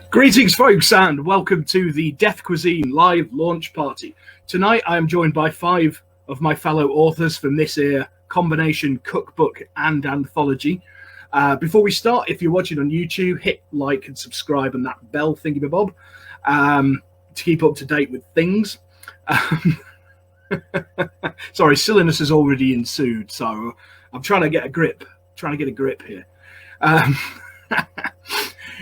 Greetings, folks, and welcome to the Death Cuisine live launch party. Tonight, I am joined by 5 of my fellow authors from this here combination cookbook and anthology. Before we start, if you're watching on YouTube, hit like and subscribe and that bell thingy-bob to keep up to date with things. Sorry, silliness has already ensued, so I'm trying to get a grip. Here.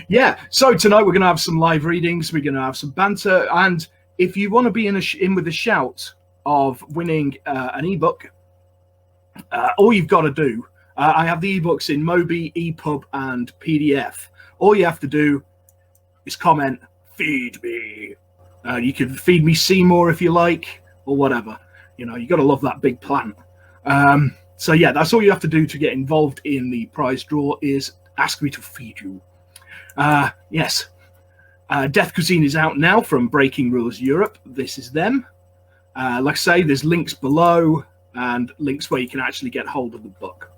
Yeah, so tonight we're going to have some live readings, we're going to have some banter, and if you want to be in with a shout of winning an ebook, all you've got to do, I have the ebooks in Mobi, EPUB, and PDF. All you have to do is comment, feed me. You can feed me Seymour if you like, or whatever. You know, you got to love that big plant. So yeah, that's all you have to do to get involved in the prize draw is ask me to feed you. Yes. Death Cuisine is out now from Breaking Rules Europe. This is them. Like I say, there's links below and links where you can actually get hold of the book.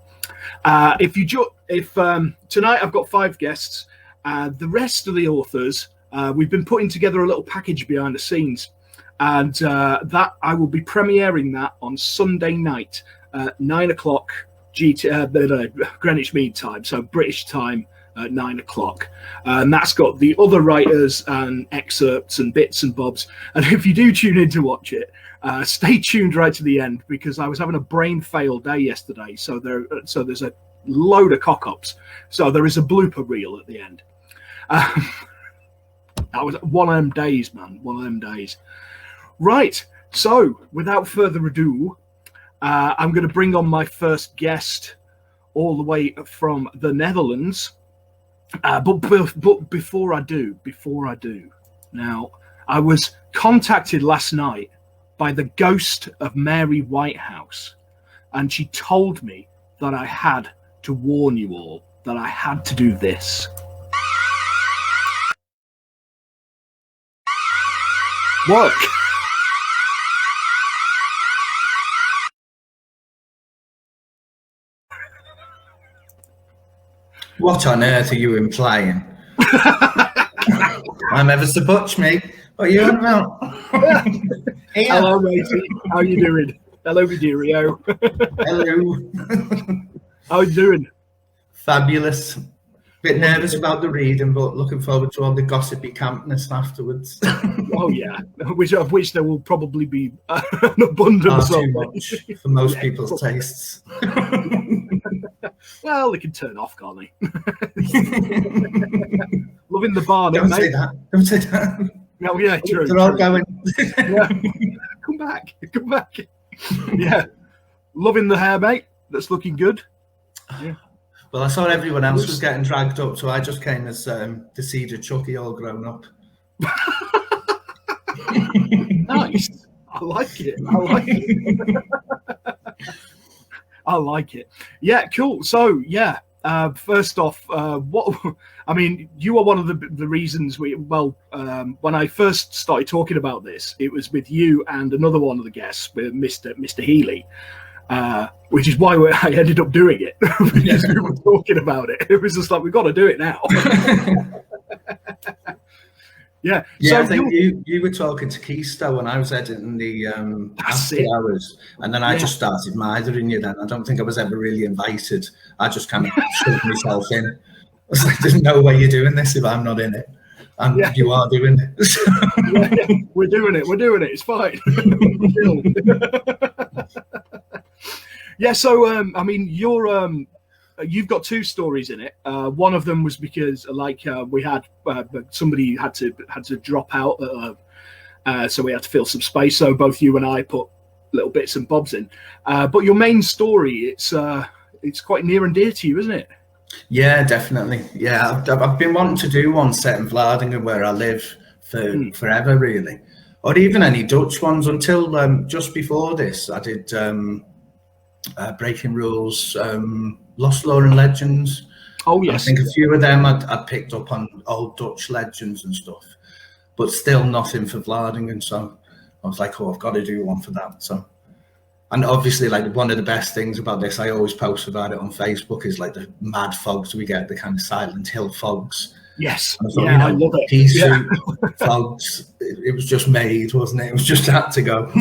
Tonight I've got 5 guests. The rest of the authors, we've been putting together a little package behind the scenes, and that I will be premiering that on Sunday night, 9 o'clock Greenwich Mean Time, so British time. At 9 o'clock, and that's got the other writers and excerpts and bits and bobs. And if you do tune in to watch it, stay tuned right to the end, because I was having a brain fail day yesterday, so there's a load of cock-ups, so there is a blooper reel at the end. That was one of them days, man, one of them days. Right, so without further ado, I'm going to bring on my first guest all the way from the Netherlands. But before I do, now, I was contacted last night by the ghost of Mary Whitehouse, and she told me that I had to warn you all, that I had to do this. What? What on earth are you implying? I'm ever so much, mate. What are you on about? Hello, matey. How you doing? Hello, me deario. Hello. How you doing? Fabulous. Bit nervous about the reading, but looking forward to all the gossipy campness afterwards. Oh yeah, of which there will probably be an abundance of. Too much for most people's tastes. Well, they can turn off, can't they? Loving the barn, Don't mate. say that. Don't say that. Oh yeah, true. They're all going. Yeah. Come back. Yeah, loving the hair, mate. That's looking good. Yeah. Well, I saw everyone else was getting dragged up, so I just came as the Cedar Chucky all grown up. Nice. I like it. I like it. Yeah, cool. So, yeah, first off, you are one of the reasons when I first started talking about this, it was with you and another one of the guests, with Mr. Healy, which is why I ended up doing it, because we were talking about it. It was just like, we've got to do it now. Yeah. So I think you were talking to Keisto when I was editing the after hours, and then I just started mithering you. Then I don't think I was ever really invited. I just kind of shoved myself in. I was like, "There's no way you're doing this if I'm not in it," and you are doing it. We're doing it. It's fine. Yeah. So you've got 2 stories in it. One of them was because, we had somebody had to drop out, so we had to fill some space. So both you and I put little bits and bobs in. But your main story, it's quite near and dear to you, isn't it? Yeah, definitely. Yeah, I've been wanting to do one set in Vlaardingen where I live for forever, really, or even any Dutch ones. Until just before this, I did Breaking Rules. Lost Lore and Legends. Oh yes, I think a few of them I'd picked up on old Dutch legends and stuff, but still nothing for Vlaardingen. So I was like, oh, I've got to do one for that. So, and obviously, like, one of the best things about this, I always post about it on Facebook, is like the mad fogs we get, the kind of Silent Hill fogs. Yes. I thought, Yeah, I love it. pea Yeah. soup, fogs. It was just made, wasn't it? It was just had to go.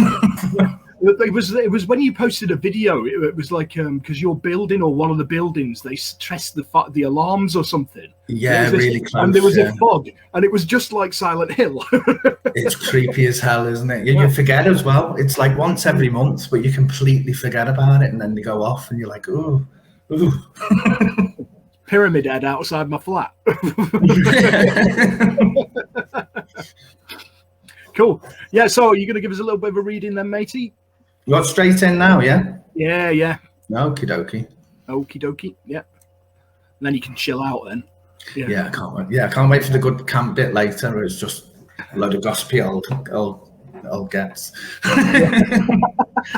It was when you posted a video. It was like because your building or one of the buildings, they stressed the alarms or something. Yeah, really close. And there was a fog, and it was just like Silent Hill. It's creepy as hell, isn't it? You forget as well. It's like once every month, but you completely forget about it, and then they go off, and you're like, ooh. Pyramid Head outside my flat. Cool. Yeah, so you're going to give us a little bit of a reading then, matey? You got straight in now, yeah? Yeah. Okie dokie. Okie dokie, yeah. And then you can chill out then. Yeah, I can't wait. Yeah, I can't wait for the good camp bit later, where it's just a load of gossipy old gets.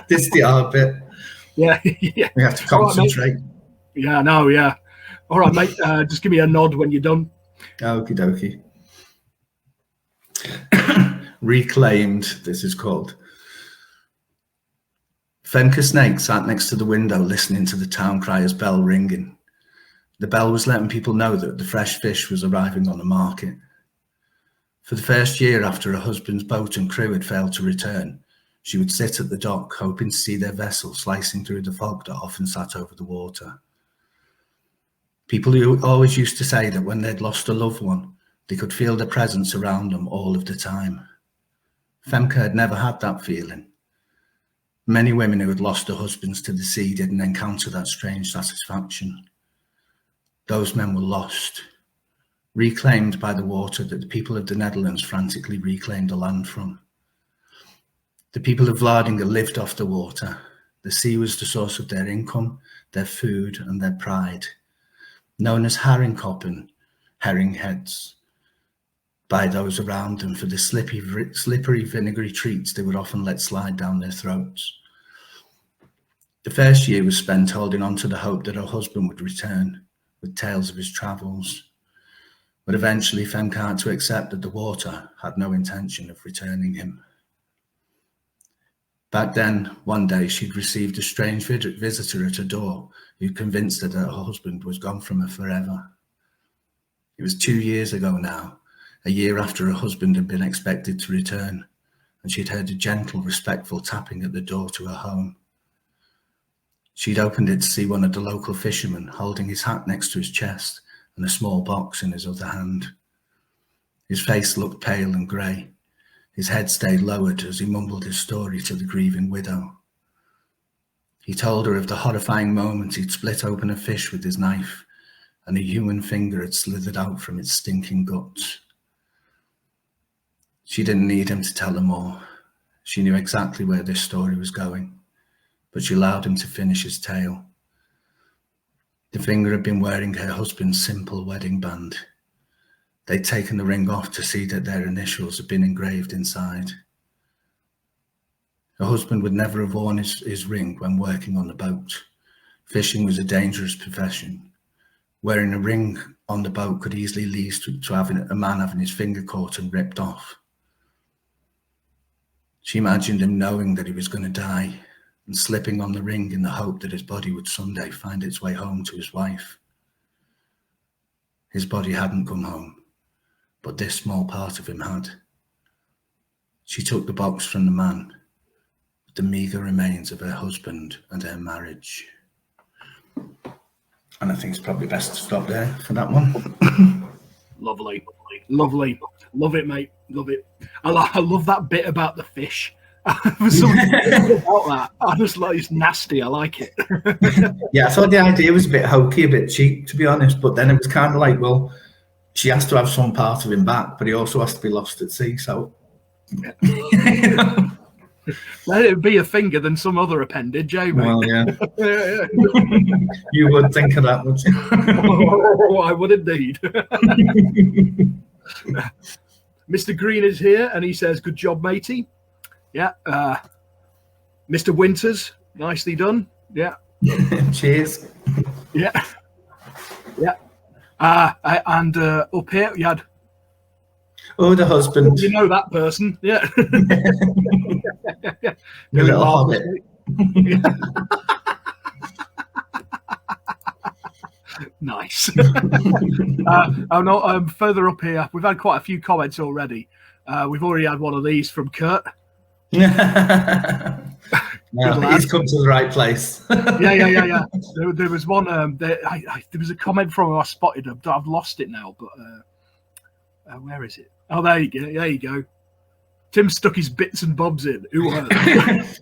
This is the hard bit. Yeah. We have to concentrate. Right, yeah, no, yeah. All right, mate. Just give me a nod when you're done. Okie dokie. Reclaimed, this is called. Femke Snake sat next to the window listening to the town crier's bell ringing. The bell was letting people know that the fresh fish was arriving on the market. For the first year after her husband's boat and crew had failed to return, she would sit at the dock hoping to see their vessel slicing through the fog that often sat over the water. People who always used to say that when they'd lost a loved one, they could feel their presence around them all of the time. Femke had never had that feeling. Many women who had lost their husbands to the sea didn't encounter that strange satisfaction. Those men were lost, reclaimed by the water that the people of the Netherlands frantically reclaimed the land from. The people of Vlaardingen lived off the water. The sea was the source of their income, their food, and their pride. Known as haringkoppen, herring heads, by those around them for the slippery vinegary treats they would often let slide down their throats. The first year was spent holding on to the hope that her husband would return, with tales of his travels. But eventually Femke had to accept that the water had no intention of returning him. Back then, one day, she'd received a strange visitor at her door who convinced her that her husband was gone from her forever. It was 2 years ago now, a year after her husband had been expected to return, and she'd heard a gentle, respectful tapping at the door to her home. She'd opened it to see one of the local fishermen holding his hat next to his chest and a small box in his other hand. His face looked pale and grey. His head stayed lowered as he mumbled his story to the grieving widow. He told her of the horrifying moment he'd split open a fish with his knife and a human finger had slithered out from its stinking guts. She didn't need him to tell her more. She knew exactly where this story was going, but she allowed him to finish his tale. The finger had been wearing her husband's simple wedding band. They'd taken the ring off to see that their initials had been engraved inside. Her husband would never have worn his ring when working on the boat. Fishing was a dangerous profession. Wearing a ring on the boat could easily lead to having a man having his finger caught and ripped off. She imagined him knowing that he was going to die and slipping on the ring in the hope that his body would someday find its way home to his wife. His body hadn't come home, but this small part of him had. She took the box from the man, with the meagre remains of her husband and her marriage. And I think it's probably best to stop there for that one. Lovely. Love it, mate. Love it. I love that bit about the fish. There's something about that. I just like it's nasty. I like it. Yeah, I thought the idea was a bit hokey, a bit cheap, to be honest. But then it was kind of like, well, she has to have some part of him back, but he also has to be lost at sea. So let it be a finger than some other appendage, eh, mate? Well, yeah. You would think of that, wouldn't you? Oh, I would indeed. Mr. Green is here, and he says, "Good job, matey." Yeah. Mr. Winters, nicely done. Yeah. Cheers. Yeah. Yeah. And up here you had. Oh, the husband. You know that person, yeah. The little hobbit. Nice. Further up here, we've had quite a few comments already. We've already had one of these from Kurt. No, he's come to the right place. Yeah. There was one. There was a comment from him. I spotted him. I've lost it now, but where is it? Oh, there you go. There you go. Tim stuck his bits and bobs in.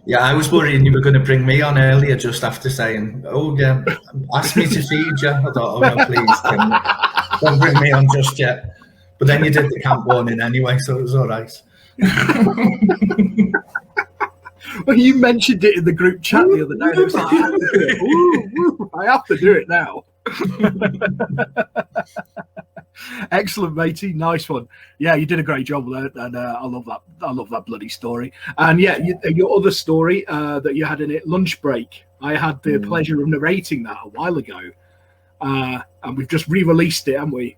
Yeah, I was worrying you were going to bring me on earlier just after saying, "Oh yeah, ask me to feed you." I thought, "Oh no, please, Tim, don't bring me on just yet." But then you did the camp warning anyway, so it was all right. Well, you mentioned it in the group chat the other day. It was like, I have to do it now. Excellent, matey. Nice one. Yeah, you did a great job with that, and I love that. I love that bloody story. And yeah, your other story that you had in it, lunch break. I had the pleasure of narrating that a while ago, and we've just re-released it, haven't we?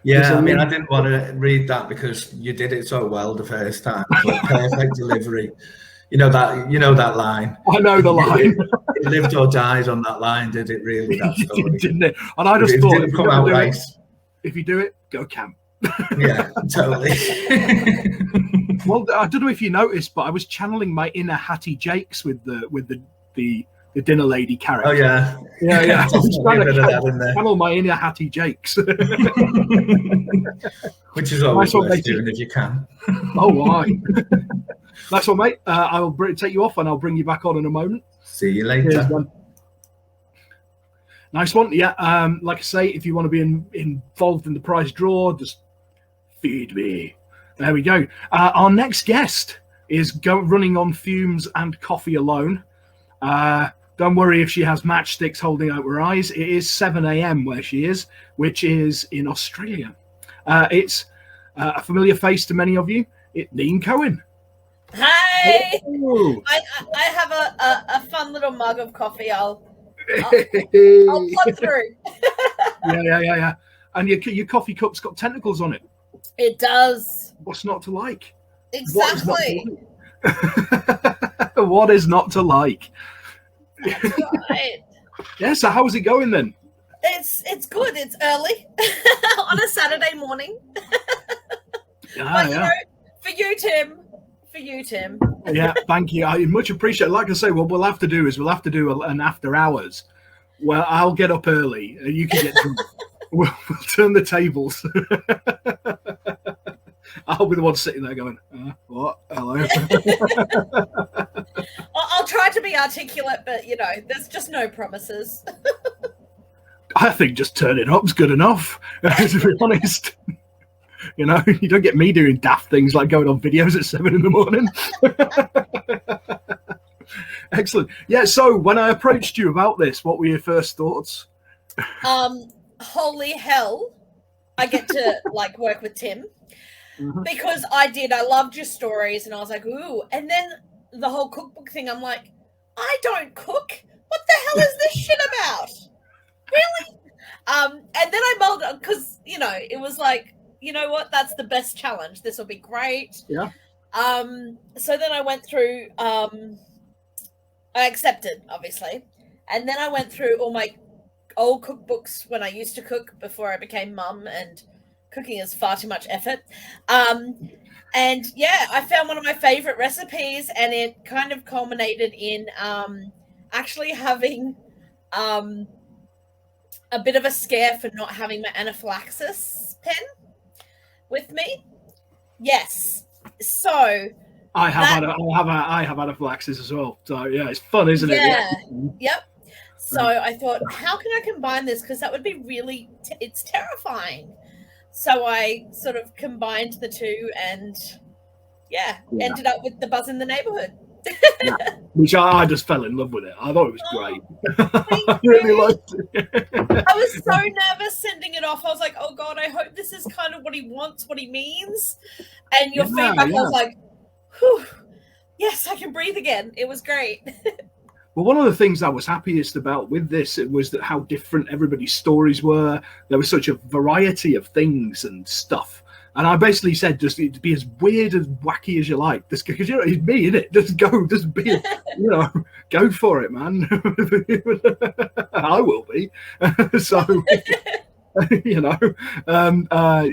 Yeah, I mean, I didn't want to read that because you did it so well the first time. Perfect delivery. You know that line. I know the line. It lived or died on that line, did it really? That story, didn't it? And I just thought, it didn't come out right. If you do it, go camp. Yeah, totally. Well, I don't know if you noticed, but I was channeling my inner Hattie Jakes with the dinner lady character. Oh yeah. I was trying to channel my inner Hattie Jakes. Which is always worth doing if you can. Oh, why? That's all, mate. I'll take you off and I'll bring you back on in a moment. See you later. Nice one. Yeah. Like I say, if you want to be involved in the prize draw, just feed me. There we go. Our next guest is running on fumes and coffee alone. Don't worry if she has matchsticks holding out her eyes. It is 7 a.m. where she is, which is in Australia. It's a familiar face to many of you. It's Neen Cohen. Hi. I have a fun little mug of coffee. I'll plug through. Yeah. And your coffee cup's got tentacles on it. It does. What's not to like? Exactly. What is not to like? That's right. Yeah. So how's it going then? It's good. It's early on a Saturday morning. But, you know, for you, Tim. Yeah, thank you. I much appreciate it. Like I say, what we'll have to do an after hours. Well, I'll get up early. You can get drunk. We'll turn the tables. I'll be the one sitting there going, what? Hello. I'll try to be articulate, but, you know, there's just no promises. I think just turning up's good enough, to be honest. You know, you don't get me doing daft things like going on videos at 7 a.m. Excellent. Yeah, so when I approached you about this, what were your first thoughts? Holy hell, I get to, like, work with Tim. Because I loved your stories, and I was like, ooh. And then the whole cookbook thing, I'm like, I don't cook. What the hell is this shit about? Really? And then I mulled it, because, you know, it was like, you know what? That's the best challenge. This will be great. Yeah. So then I went through, I accepted, obviously. And then I went through all my old cookbooks when I used to cook before I became mum, and cooking is far too much effort. And yeah, I found one of my favorite recipes, and it kind of culminated in actually having a bit of a scare for not having my anaphylaxis pen with me. Yes. So I have anaphylaxis as well. So yeah, it's fun, isn't it? Yeah. Yep. So I thought, how can I combine this? Because that would be really, it's terrifying. So I sort of combined the two, and ended up with the Buzz in the Neighborhood. Which I just fell in love with it. I thought it was great. I really liked it. I was so nervous sending it off. I was like, oh God, I hope this is kind of what he wants, what he means. And your feedback, I was like, whew, yes, I can breathe again. It was great. Well, one of the things I was happiest about with this, it was that how different everybody's stories were. There was such a variety of things and stuff. And I basically said, just be as weird and wacky as you like. Because, you know, it's me, innit? Just go, just be, you know, go for it, man. I will be. So, you know,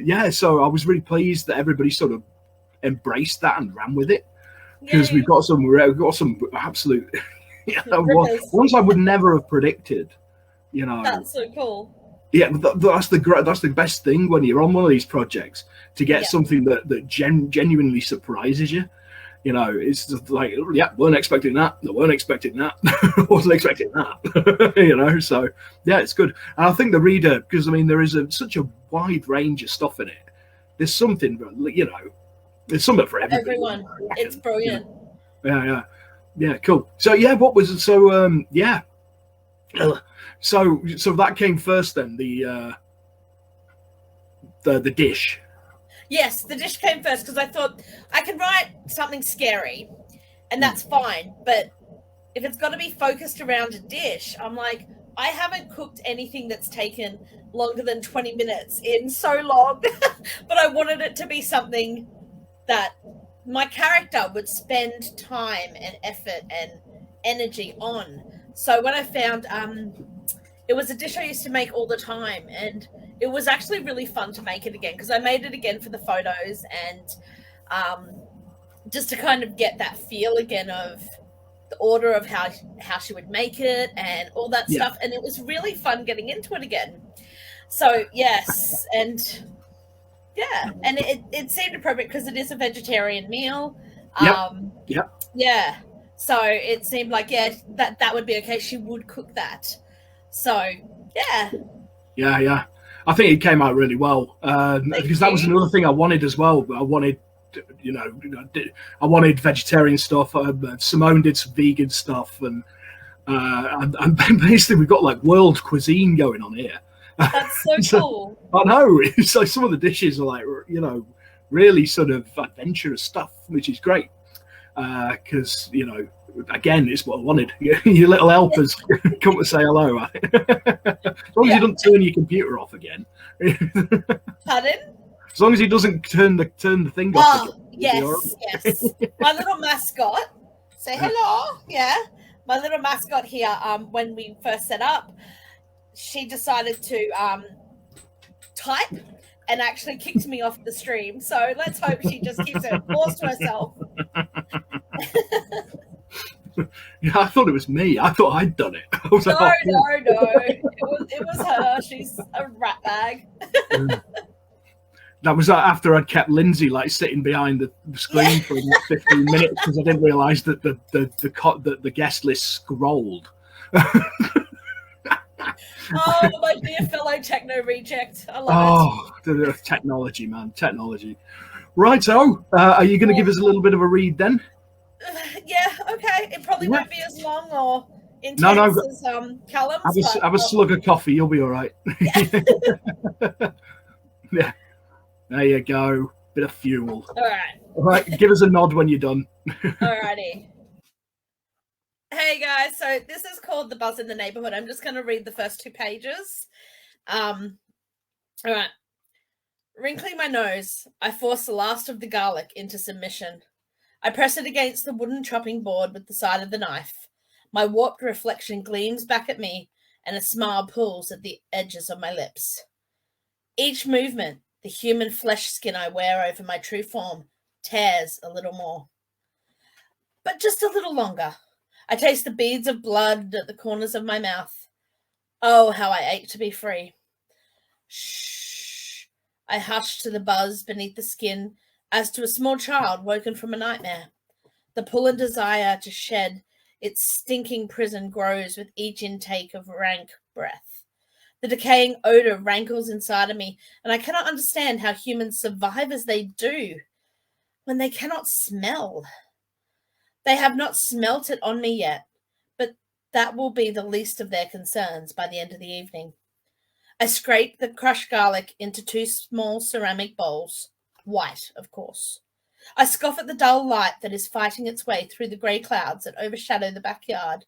yeah. So I was really pleased that everybody sort of embraced that and ran with it, because we've got some absolute, you know, ones I would never have predicted. You know, that's so cool. Yeah, that's the best thing when you're on one of these projects, to get something that genuinely surprises you. You know, it's just like, yeah, weren't expecting that. No, weren't expecting that. Wasn't expecting that. You know, so yeah, it's good. And I think the reader, because I mean, there is such a wide range of stuff in it. There's something, you know, there's something for everyone. It's brilliant. You know? Yeah, cool. So yeah, what was it? So yeah. So that came first then, the dish. Yes, the dish came first, because I thought I can write something scary, and that's fine. But if it's got to be focused around a dish, I'm like, I haven't cooked anything that's taken longer than 20 minutes in so long. But I wanted it to be something that my character would spend time and effort and energy on. So when I found it was a dish I used to make all the time, and it was actually really fun to make it again, because I made it again for the photos, and just to kind of get that feel again of the order of how she would make it and all that stuff. And it was really fun getting into it again. So yes, and yeah, and it seemed appropriate because it is a vegetarian meal. Yeah. So it seemed like, that would be okay. She would cook that. So, yeah. I think it came out really well, because that was another thing I wanted as well. I wanted, you know, I wanted vegetarian stuff. Simone did some vegan stuff, and basically we've got like world cuisine going on here. That's so cool. I know. It's like some of the dishes are like, you know, really sort of adventurous stuff, which is great. Because, you know, again, it's what I wanted. Your little helpers come to say hello. As long as he doesn't turn your computer off again. Pardon? As long as he doesn't turn the thing off. Oh, yes. My little mascot. Say hello. Yeah. My little mascot here, when we first set up, she decided to type and actually kicked me off the stream. So let's hope she just keeps it forced to herself. Yeah, I thought it was me. I thought I'd done it. I was no. It was her. She's a rat bag. That was after I'd kept Lindsay like sitting behind the screen for 15 minutes, because I didn't realise that the guest list scrolled. Oh, my dear fellow techno reject. I love it. Technology, man. Technology. Right, so are you going to give us a little bit of a read then? Yeah, okay. It probably won't be as long or intense as Callum's. Have a slug of coffee. You'll be all right. Yeah. There you go. Bit of fuel. All right. Give us a nod when you're done. Alrighty. Hey guys, so this is called The Buzz in the Neighborhood. I'm just going to read the first 2 pages. All right. Wrinkling my nose, I force the last of the garlic into submission. I press it against the wooden chopping board with the side of the knife. My warped reflection gleams back at me, and a smile pulls at the edges of my lips. Each movement, the human flesh skin I wear over my true form, tears a little more. But just a little longer. I taste the beads of blood at the corners of my mouth. Oh, how I ache to be free. Shh. I hush to the buzz beneath the skin, as to a small child woken from a nightmare. The pull and desire to shed its stinking prison grows with each intake of rank breath. The decaying odor rankles inside of me, and I cannot understand how humans survive as they do when they cannot smell. They have not smelt it on me yet, but that will be the least of their concerns by the end of the evening. I scrape the crushed garlic into 2 small ceramic bowls, white, of course. I scoff at the dull light that is fighting its way through the grey clouds that overshadow the backyard.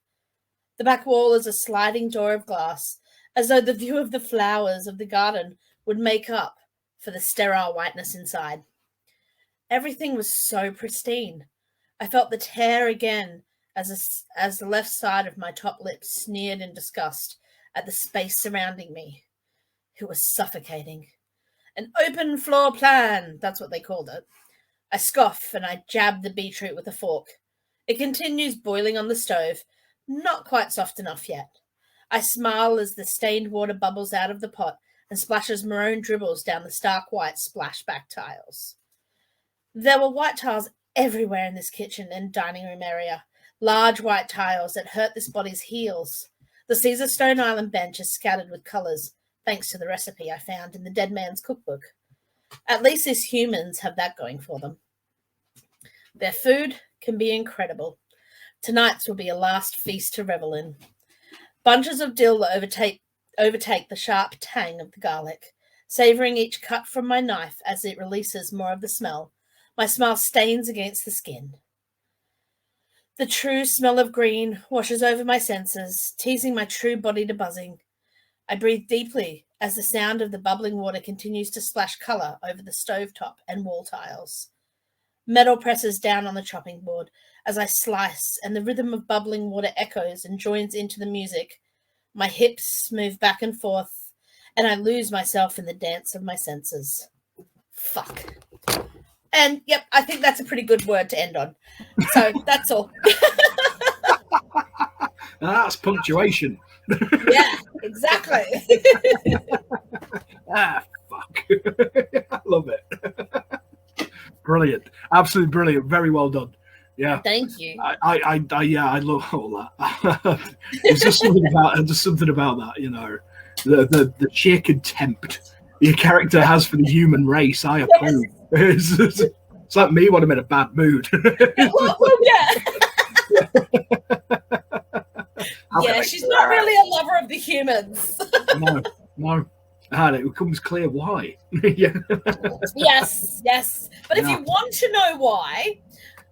The back wall is a sliding door of glass, as though the view of the flowers of the garden would make up for the sterile whiteness inside. Everything was so pristine. I felt the tear again as the left side of my top lip sneered in disgust at the space surrounding me. It was suffocating. An open floor plan, that's what they called it. I scoff and I jab the beetroot with a fork. It continues boiling on the stove, not quite soft enough yet. I smile as the stained water bubbles out of the pot and splashes maroon dribbles down the stark white splashback tiles. There were white tiles everywhere in this kitchen and dining room area, large white tiles that hurt this body's heels. The Caesar Stone Island bench is scattered with colours, thanks to the recipe I found in the Dead Man's Cookbook. At least these humans have that going for them. Their food can be incredible. Tonight's will be a last feast to revel in. Bunches of dill overtake the sharp tang of the garlic, savouring each cut from my knife as it releases more of the smell. My smile stains against the skin. The true smell of green washes over my senses, teasing my true body to buzzing. I breathe deeply as the sound of the bubbling water continues to splash colour over the stovetop and wall tiles. Metal presses down on the chopping board as I slice, and the rhythm of bubbling water echoes and joins into the music. My hips move back and forth, and I lose myself in the dance of my senses. Fuck. And, yep, I think that's a pretty good word to end on. So, that's all. That's punctuation. Yeah, exactly. Fuck. I love it. Brilliant. Absolutely brilliant. Very well done. Yeah. Thank you. I love all that. There's just something about that, you know. The sheer contempt your character has for the human race. I approve. It's like me when I'm in a bad mood. Yeah, she's not really a lover of the humans. No. And it becomes clear why. Yeah. Yes. But if you want to know why,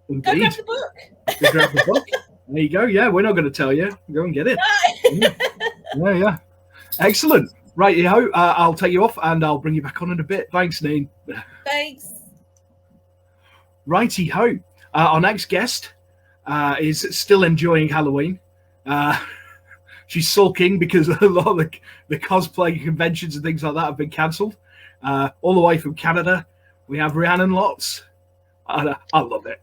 Indeed. go grab the book. Go grab the book. There you go. Yeah, we're not going to tell you. Go and get it. Yeah. Excellent. Right, I'll take you off and I'll bring you back on in a bit. Thanks, Neen. Thanks. Righty-ho. Our next guest is still enjoying Halloween. She's sulking because a lot of the cosplay conventions and things like that have been cancelled. All the way from Canada, we have Rhiannon Lotz. I love it.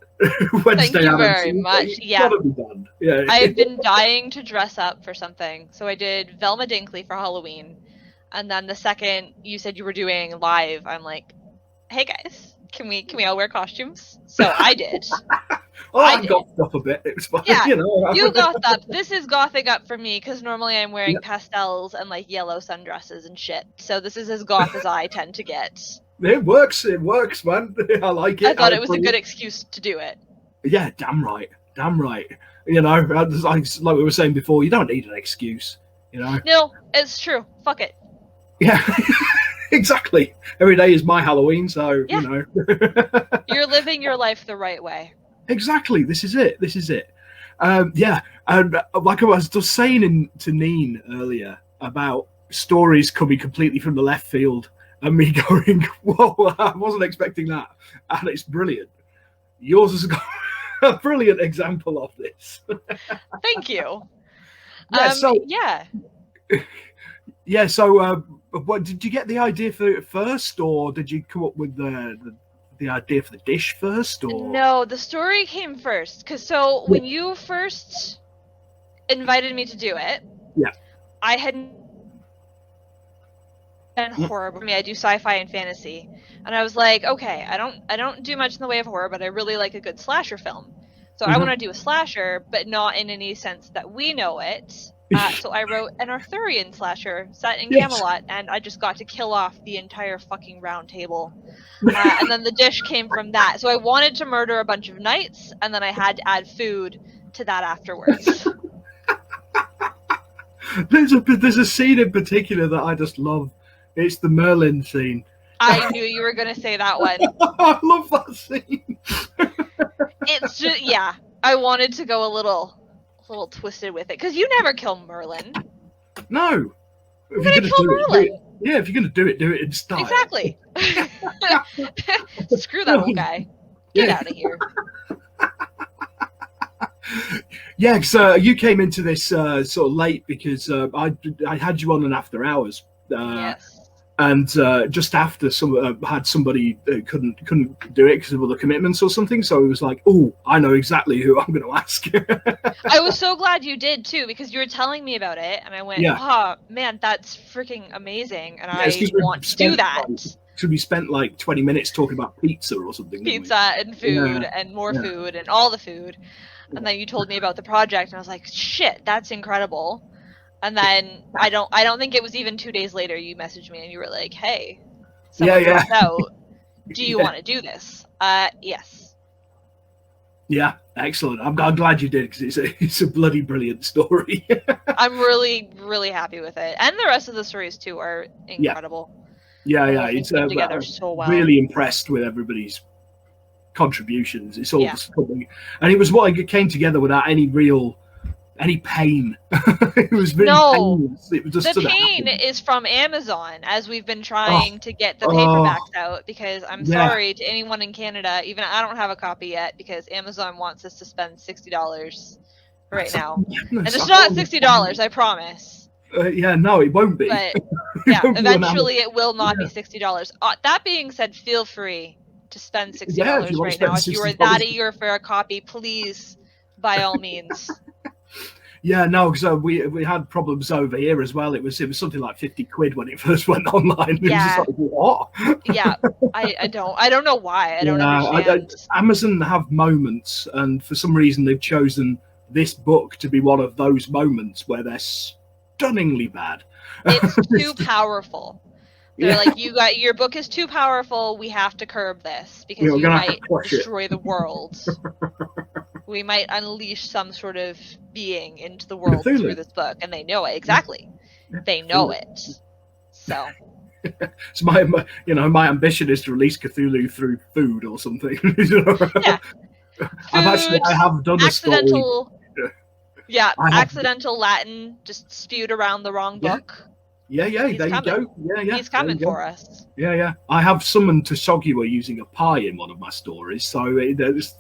Thank you very much. Yeah. Gotta be done. Yeah. I've been dying to dress up for something. So I did Velma Dinkley for Halloween. And then the second you said you were doing live, I'm like, hey guys, can we all wear costumes? So I did. I goth up a bit. It was fun. Yeah, you goth up. This is gothing up for me because normally I'm wearing pastels and like yellow sundresses and shit. So this is as goth as I tend to get. It works, man. I like it. I thought it was a good excuse to do it. Yeah, damn right. You know, like we were saying before, you don't need an excuse. You know. No, it's true. Fuck it. Yeah. Exactly. Every day is my Halloween, so you know. You're living your life the right way. Exactly. This is it. Yeah. And like I was just saying to Neen earlier about stories coming completely from the left field and me going, whoa, I wasn't expecting that. And it's brilliant. Yours has got a brilliant example of this. Thank you. Yeah. So, what did you get the idea for it first, or did you come up with the idea for the dish first? Or no, the story came first. When you first invited me to do it, I had done horror. I mean, I do sci-fi and fantasy, and I was like, okay, I don't do much in the way of horror, but I really like a good slasher film. So I want to do a slasher, but not in any sense that we know it. So I wrote an Arthurian slasher set in Camelot, and I just got to kill off the entire fucking round table. And then the dish came from that. So I wanted to murder a bunch of knights, and then I had to add food to that afterwards. There's a scene in particular that I just love. It's the Merlin scene. I knew you were going to say that one. I love that scene. It's just, I wanted to go a little twisted with it, because you never kill Merlin. No. You're going to kill Merlin. If you're going to do it in style. Exactly. Screw that old guy. Get out of here. Yeah, because you came into this sort of late because I had you on an after hours. Yes. And just after had somebody couldn't do it because of other commitments or something, so it was like, oh, I know exactly who I'm going to ask. I was so glad you did too, because you were telling me about it, and I went, Yeah. "Oh man, that's freaking amazing!" And Yeah, it's I 'cause we want to do spent, that. So we spent like 20 minutes talking about pizza or something. didn't we? Pizza and food Yeah. and more Yeah. food and all the food, and then you told me about the project, and I was like, "Shit, that's incredible!" And then I don't think it was even 2 days later you messaged me and you were like, "Hey, someone Yeah. dropped out. Do you Yeah. want to do this?" Yes. Yeah, excellent. I'm glad you did, because it's a bloody brilliant story. I'm really, really happy with it, and the rest of the stories too are incredible. Yeah, The yeah, whole thing it's came together so well. Really impressed with everybody's contributions. It's all Yeah. something, and it was what came together without any pain. It was really painless. It was just The sort of pain happened. is from Amazon, as we've been trying to get the Oh. paperbacks out, because I'm Yeah. sorry to anyone in Canada, even I don't have a copy yet, because Amazon wants us to spend $60 right now. And it's not $60, I promise. Yeah, no, it won't be. But It yeah, won't be on eventually it will not be $60. That being said, feel free to spend $60 Yeah, if you want to right now. spend If you are $60. that eager for a copy, please, by all means. Yeah, no, because we had problems over here as well. It was something like 50 quid when it first went online. It was Yeah. just like, what? Yeah, I don't know why. I don't understand. Amazon have moments, and for some reason they've chosen this book to be one of those moments where they're stunningly bad. It's too powerful. They're like, your book is too powerful. We have to curb this because you might destroy the world. We might unleash some sort of being into the world through this book, and they know it exactly. They know it. So. So my ambition is to release Cthulhu through food or something. Yeah. I have done accidental, a story. Yeah, accidental Latin just spewed around the wrong book. Yeah, there you go. Yeah. He's coming for us. Yeah. I have summoned Tosogiwa using a pie in one of my stories, so there's,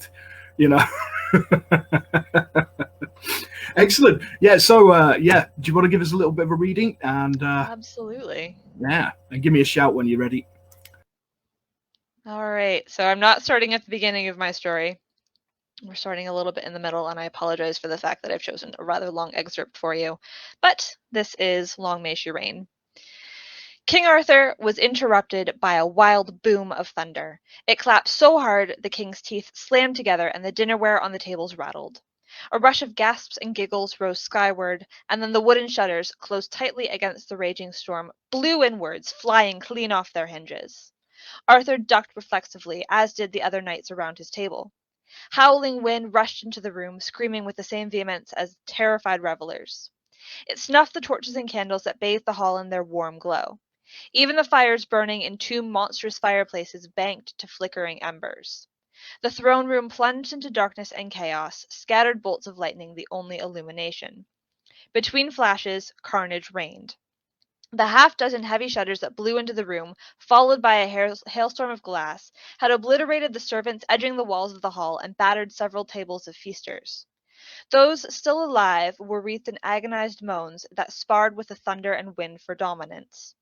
Excellent. Yeah. So, do you want to give us a little bit of a reading? And absolutely. Yeah, and give me a shout when you're ready. All right. So I'm not starting at the beginning of my story. We're starting a little bit in the middle, and I apologize for the fact that I've chosen a rather long excerpt for you. But this is Long May She Reign. King Arthur was interrupted by a wild boom of thunder. It clapped so hard the king's teeth slammed together and the dinnerware on the tables rattled. A rush of gasps and giggles rose skyward, and then the wooden shutters, closed tightly against the raging storm, blew inwards, flying clean off their hinges. Arthur ducked reflexively, as did the other knights around his table. Howling wind rushed into the room, screaming with the same vehemence as terrified revelers. It snuffed the torches and candles that bathed the hall in their warm glow. Even the fires burning in two monstrous fireplaces banked to flickering embers. The throne room plunged into darkness and chaos, scattered bolts of lightning the only illumination. Between flashes, carnage reigned. The half-dozen heavy shutters that blew into the room, followed by a hailstorm of glass, had obliterated the servants edging the walls of the hall and battered several tables of feasters. Those still alive were wreathed in agonized moans that sparred with the thunder and wind for dominance.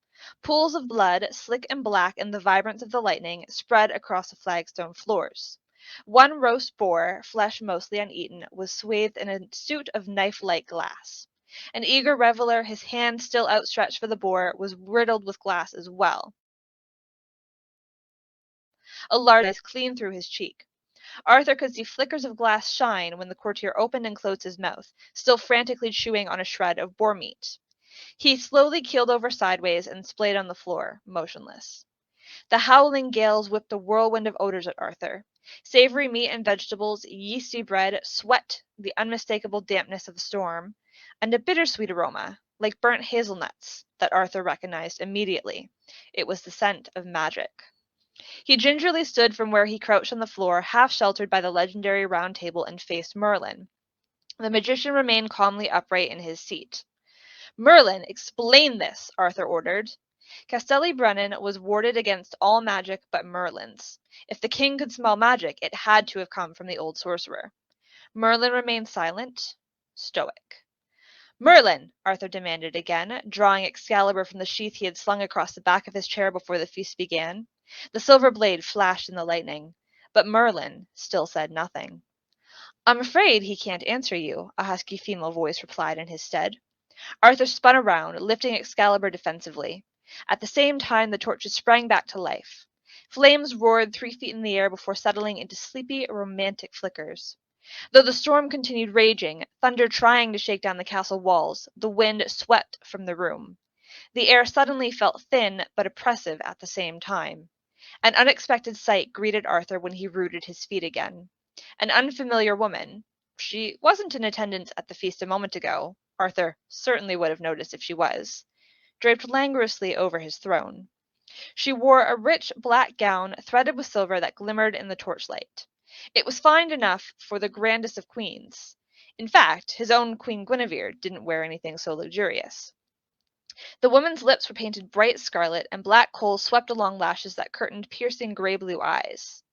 Pools of blood, slick and black in the vibrance of the lightning, spread across the flagstone floors. One roast boar, flesh mostly uneaten, was swathed in a suit of knife-like glass. An eager reveler, his hand still outstretched for the boar, was riddled with glass as well. A large slice clean through his cheek. Arthur could see flickers of glass shine when the courtier opened and closed his mouth, still frantically chewing on a shred of boar meat. He slowly keeled over sideways and splayed on the floor, motionless. The howling gales whipped a whirlwind of odors at Arthur. Savory meat and vegetables, yeasty bread, sweat, the unmistakable dampness of the storm, and a bittersweet aroma, like burnt hazelnuts, that Arthur recognized immediately. It was the scent of magic. He gingerly stood from where he crouched on the floor, half sheltered by the legendary round table, and faced Merlin. The magician remained calmly upright in his seat. "Merlin, explain this," Arthur ordered. Castelli Brennan was warded against all magic but Merlin's. If the king could smell magic, it had to have come from the old sorcerer. Merlin remained silent, stoic. "Merlin!" Arthur demanded again, drawing Excalibur from the sheath he had slung across the back of his chair before the feast began. The silver blade flashed in the lightning, but Merlin still said nothing. "I'm afraid he can't answer you," a husky female voice replied in his stead. Arthur spun around, lifting Excalibur defensively. At the same time, the torches sprang back to life. Flames roared 3 feet in the air before settling into sleepy, romantic flickers. Though the storm continued raging, thunder trying to shake down the castle walls, the wind swept from the room. The air suddenly felt thin but oppressive at the same time. An unexpected sight greeted Arthur when he rooted his feet again. An unfamiliar woman. She wasn't in attendance at the feast a moment ago. Arthur certainly would have noticed if she was. Draped languorously over his throne. She wore a rich black gown threaded with silver that glimmered in the torchlight. It was fine enough for the grandest of queens. In fact, his own Queen Guinevere didn't wear anything so luxurious. The woman's lips were painted bright scarlet, and black coals swept along lashes that curtained piercing gray-blue eyes.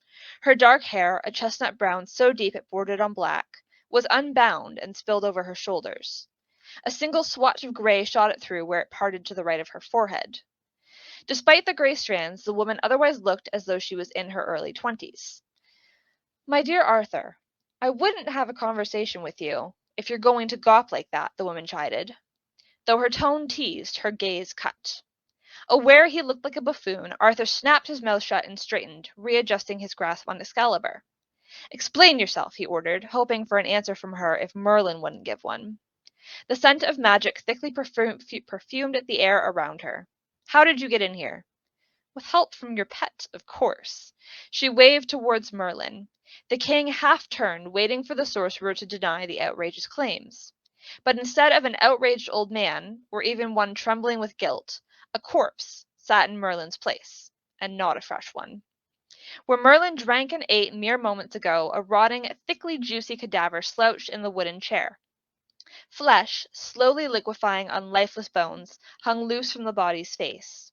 Her dark hair, a chestnut brown so deep it bordered on black, was unbound and spilled over her shoulders. A single swatch of gray shot it through where it parted to the right of her forehead. Despite the gray strands, the woman otherwise looked as though she was in her early 20s. "My dear Arthur, I wouldn't have a conversation with you if you're going to gawp like that," the woman chided. Though her tone teased, her gaze cut. Aware he looked like a buffoon, Arthur snapped his mouth shut and straightened, readjusting his grasp on Excalibur. "Explain yourself," he ordered, hoping for an answer from her if Merlin wouldn't give one. The scent of magic thickly perfumed the air around her. "How did you get in here?" "With help from your pet, of course." She waved towards Merlin. The king half turned, waiting for the sorcerer to deny the outrageous claims. But instead of an outraged old man, or even one trembling with guilt, a corpse sat in Merlin's place, and not a fresh one. Where Merlin drank and ate mere moments ago, a rotting, thickly juicy cadaver slouched in the wooden chair. Flesh, slowly liquefying on lifeless bones, hung loose from the body's face.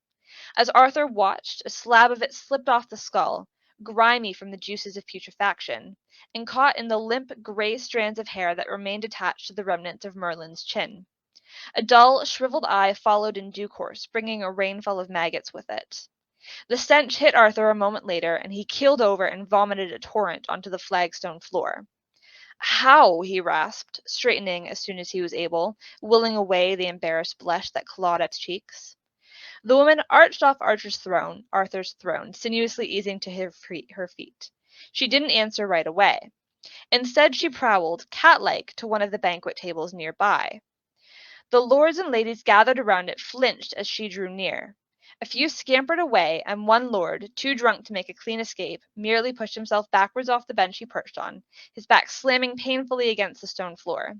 As Arthur watched, a slab of it slipped off the skull, grimy from the juices of putrefaction, and caught in the limp gray strands of hair that remained attached to the remnants of Merlin's chin. A dull, shriveled eye followed in due course, bringing a rainfall of maggots with it. The stench hit Arthur a moment later, and he keeled over and vomited a torrent onto the flagstone floor. "How?" he rasped, straightening as soon as he was able, willing away the embarrassed blush that clawed at his cheeks. The woman arched off Arthur's throne, sinuously easing to her feet. She didn't answer right away. Instead, she prowled, cat-like, to one of the banquet tables nearby. The lords and ladies gathered around it flinched as she drew near. A few scampered away, and one lord, too drunk to make a clean escape, merely pushed himself backwards off the bench he perched on, his back slamming painfully against the stone floor.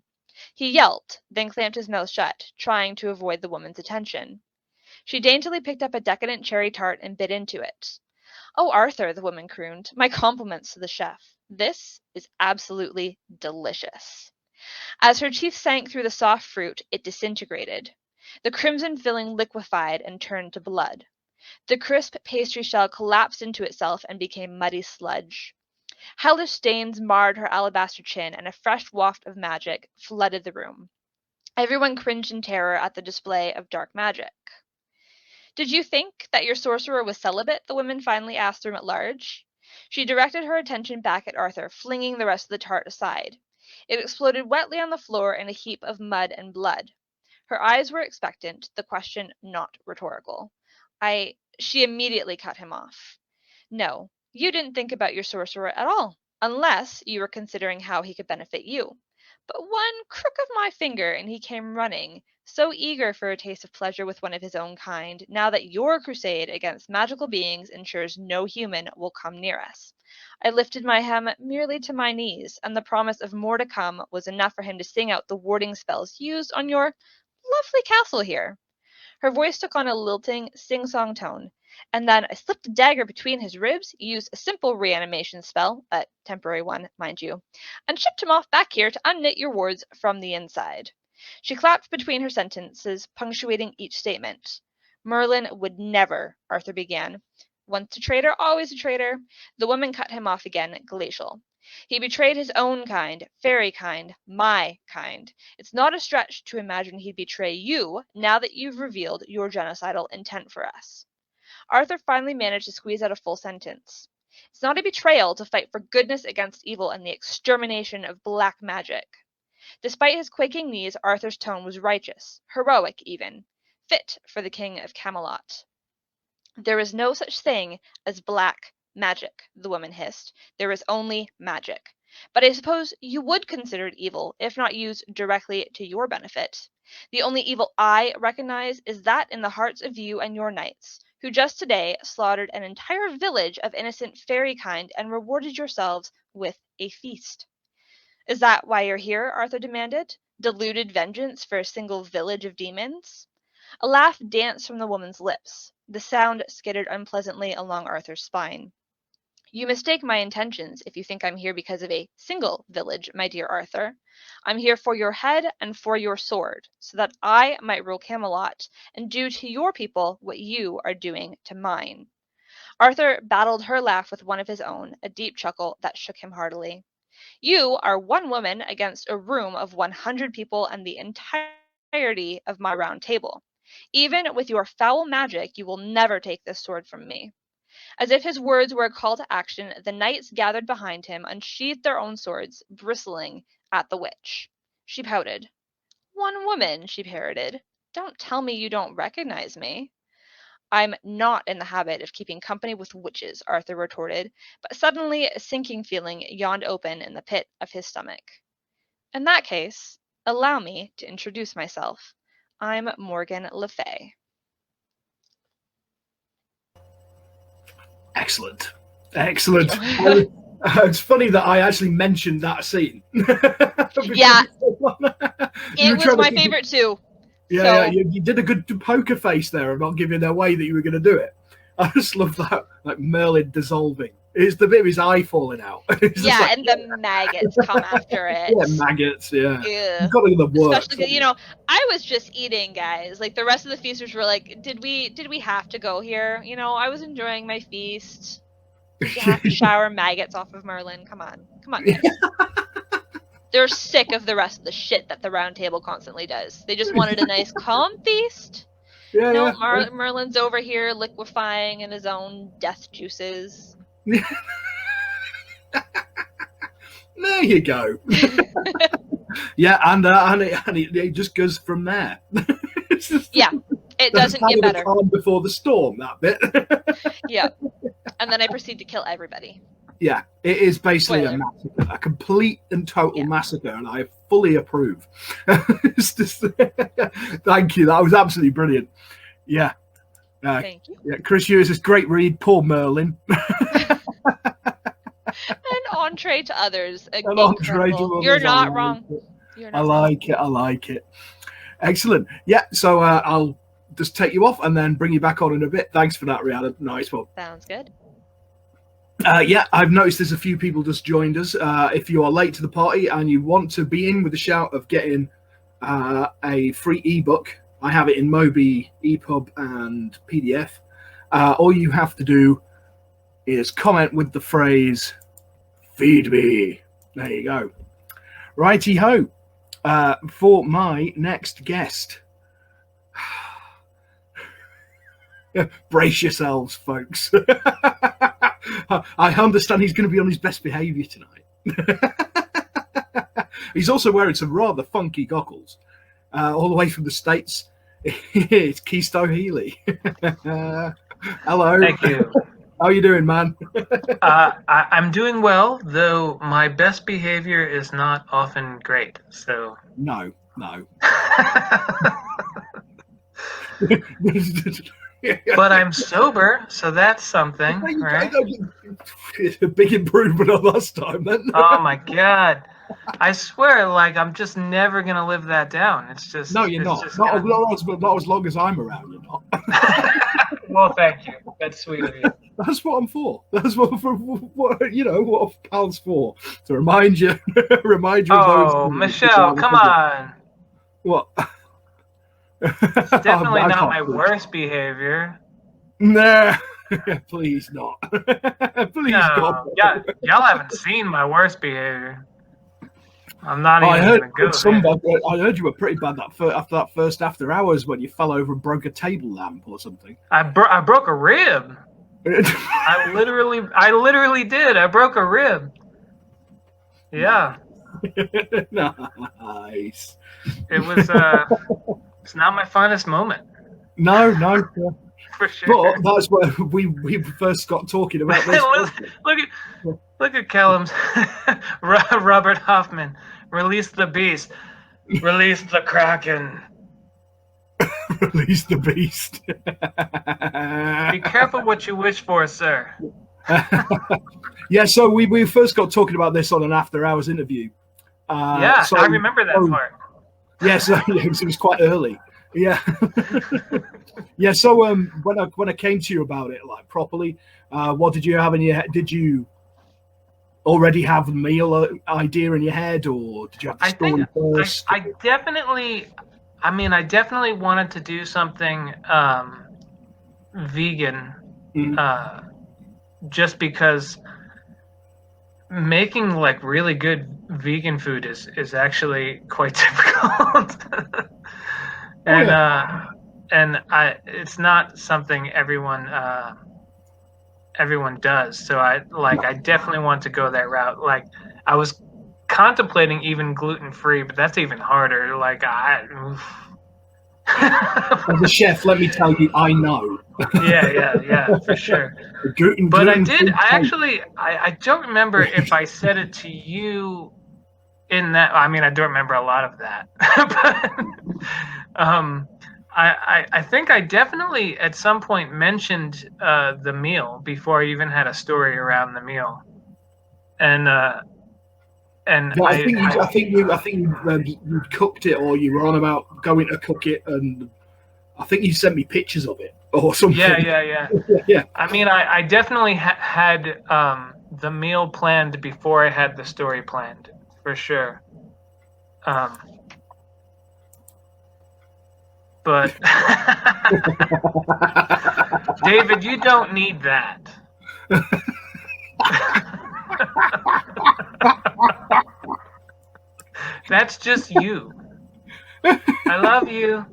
He yelped, then clamped his mouth shut, trying to avoid the woman's attention. She daintily picked up a decadent cherry tart and bit into it. "Oh, Arthur," the woman crooned, "my compliments to the chef. This is absolutely delicious." As her teeth sank through the soft fruit, it disintegrated. The crimson filling liquefied and turned to blood. The crisp pastry shell collapsed into itself and became muddy sludge. Hellish stains marred her alabaster chin, and a fresh waft of magic flooded the room. Everyone cringed in terror at the display of dark magic. "Did you think that your sorcerer was celibate?" the woman finally asked the room at large. She directed her attention back at Arthur, flinging the rest of the tart aside. It exploded wetly on the floor in a heap of mud and blood. Her eyes were expectant, the question not rhetorical. She immediately cut him off. "No, you didn't think about your sorcerer at all, unless you were considering how he could benefit you. But one crook of my finger and he came running, so eager for a taste of pleasure with one of his own kind, now that your crusade against magical beings ensures no human will come near us. I lifted my hem merely to my knees, and the promise of more to come was enough for him to sing out the warding spells used on your lovely castle here." Her voice took on a lilting, sing-song tone, "and then I slipped a dagger between his ribs, used a simple reanimation spell, a temporary one, mind you, and shipped him off back here to unknit your wards from the inside." She clapped between her sentences, punctuating each statement. "Merlin would never," Arthur began. "Once a traitor, always a traitor." The woman cut him off again, glacial. He betrayed his own kind, fairy kind, my kind. It's not a stretch to imagine he'd betray you now that you've revealed your genocidal intent for us. Arthur finally managed to squeeze out a full sentence. It's not a betrayal to fight for goodness against evil and the extermination of black magic. Despite his quaking knees, Arthur's tone was righteous, heroic even, fit for the King of Camelot. There is no such thing as black magic, the woman hissed. There is only magic. But I suppose you would consider it evil, if not used directly to your benefit. The only evil I recognize is that in the hearts of you and your knights, who just today slaughtered an entire village of innocent fairy kind and rewarded yourselves with a feast. Is that why you're here? Arthur demanded. Deluded vengeance for a single village of demons? A laugh danced from the woman's lips. The sound skittered unpleasantly along Arthur's spine. You mistake my intentions if you think I'm here because of a single village, my dear Arthur. I'm here for your head and for your sword, so that I might rule Camelot and do to your people what you are doing to mine. Arthur battled her laugh with one of his own, a deep chuckle that shook him heartily. You are one woman against a room of 100 people and the entirety of my round table. Even with your foul magic, you will never take this sword from me. As if his words were a call to action, the knights gathered behind him unsheathed their own swords, bristling at the witch. She pouted. One woman, she parroted. Don't tell me you don't recognize me. I'm not in the habit of keeping company with witches, Arthur retorted, but suddenly a sinking feeling yawned open in the pit of his stomach. In that case, allow me to introduce myself. I'm Morgan Le Fay. Excellent. It's funny that I actually mentioned that scene. Yeah. It was my favorite too. Yeah, you did a good poker face there of not giving away that you were going to do it. I just love that, like Merlin dissolving. It's the bit of his eye falling out. Yeah, like, and the maggots come after it. Yeah, maggots, yeah. You've got to do the work. Especially because, I was just eating, guys. Like, the rest of the feasters were like, did we have to go here? I was enjoying my feast. Did you have to shower maggots off of Merlin? Come on, guys. They're sick of the rest of the shit that the Round Table constantly does. They just wanted a nice, calm feast. Yeah, Merlin's over here liquefying in his own death juices. There you go. Yeah, and it just goes from there. It doesn't get better. The calm before the storm, that bit. Yeah, and then I proceed to kill everybody. Yeah, it is basically a massacre, a complete and total massacre, and I fully approve. Thank you, that was absolutely brilliant. Yeah. Thank you. Yeah, Chris Hughes is great read. Poor Merlin. An entree to others. An entree to others. You're not wrong. I like it. Excellent. Yeah, so I'll just take you off and then bring you back on in a bit. Thanks for that, Rihanna. Nice one. Sounds good. Yeah, I've noticed there's a few people just joined us. If you are late to the party and you want to be in with the shout of getting a free ebook, I have it in Mobi, EPUB, and PDF. All you have to do is comment with the phrase, feed me. There you go. Righty-ho. For my next guest. Brace yourselves, folks. I understand he's going to be on his best behaviour tonight. He's also wearing some rather funky goggles. All the way from the States, it's Keisto Healy. Hello. Thank you. How are you doing, man? I'm doing well, though my best behavior is not often great. So no. But I'm sober, so that's something, right? A big improvement on last time, then. Oh my God! I swear, I'm just never gonna live that down. It's just no, you're not. Not as long as I'm around. You're not. Well, thank you. That's sweet of you. That's what I'm for. That's what pals for. To remind you. Oh, Michelle, come on. What? It's definitely not my worst behavior. Nah. Please not. Please, No, God. y'all haven't seen my worst behavior. I'm not I even heard gonna go I heard you were pretty bad after that first after hours when you fell over and broke a table lamp or something. I broke a rib. I literally did. I broke a rib. Yeah. Nice. It was it's not my finest moment. No. For sure. But that's where we first got talking about this. Look at Callum's Robert Hoffman. Release the beast. Release the Kraken. Release the beast. Be careful what you wish for, sir. Yeah, so we first got talking about this on an after hours interview. So I remember that part. Yeah, so it was quite early. Yeah. Yeah, so when I came to you about it like properly, what did you have in your head? Did you already have a meal idea in your head, or did you have the story first? I definitely wanted to do something vegan, just because making like really good vegan food is actually quite difficult. It's not something everyone does. So I definitely want to go that route. Like I was contemplating even gluten-free, but that's even harder. Like As a chef, let me tell you, I know. yeah, for sure. But I don't remember if I said it to you in that. I mean, I don't remember a lot of that. But I think I definitely at some point mentioned the meal before I even had a story around the meal, and I think you cooked it, or you were on about going to cook it, and I think you sent me pictures of it or something. Yeah. Yeah. I mean, I definitely had the meal planned before I had the story planned, for sure. But David, you don't need that. That's just you. I love you.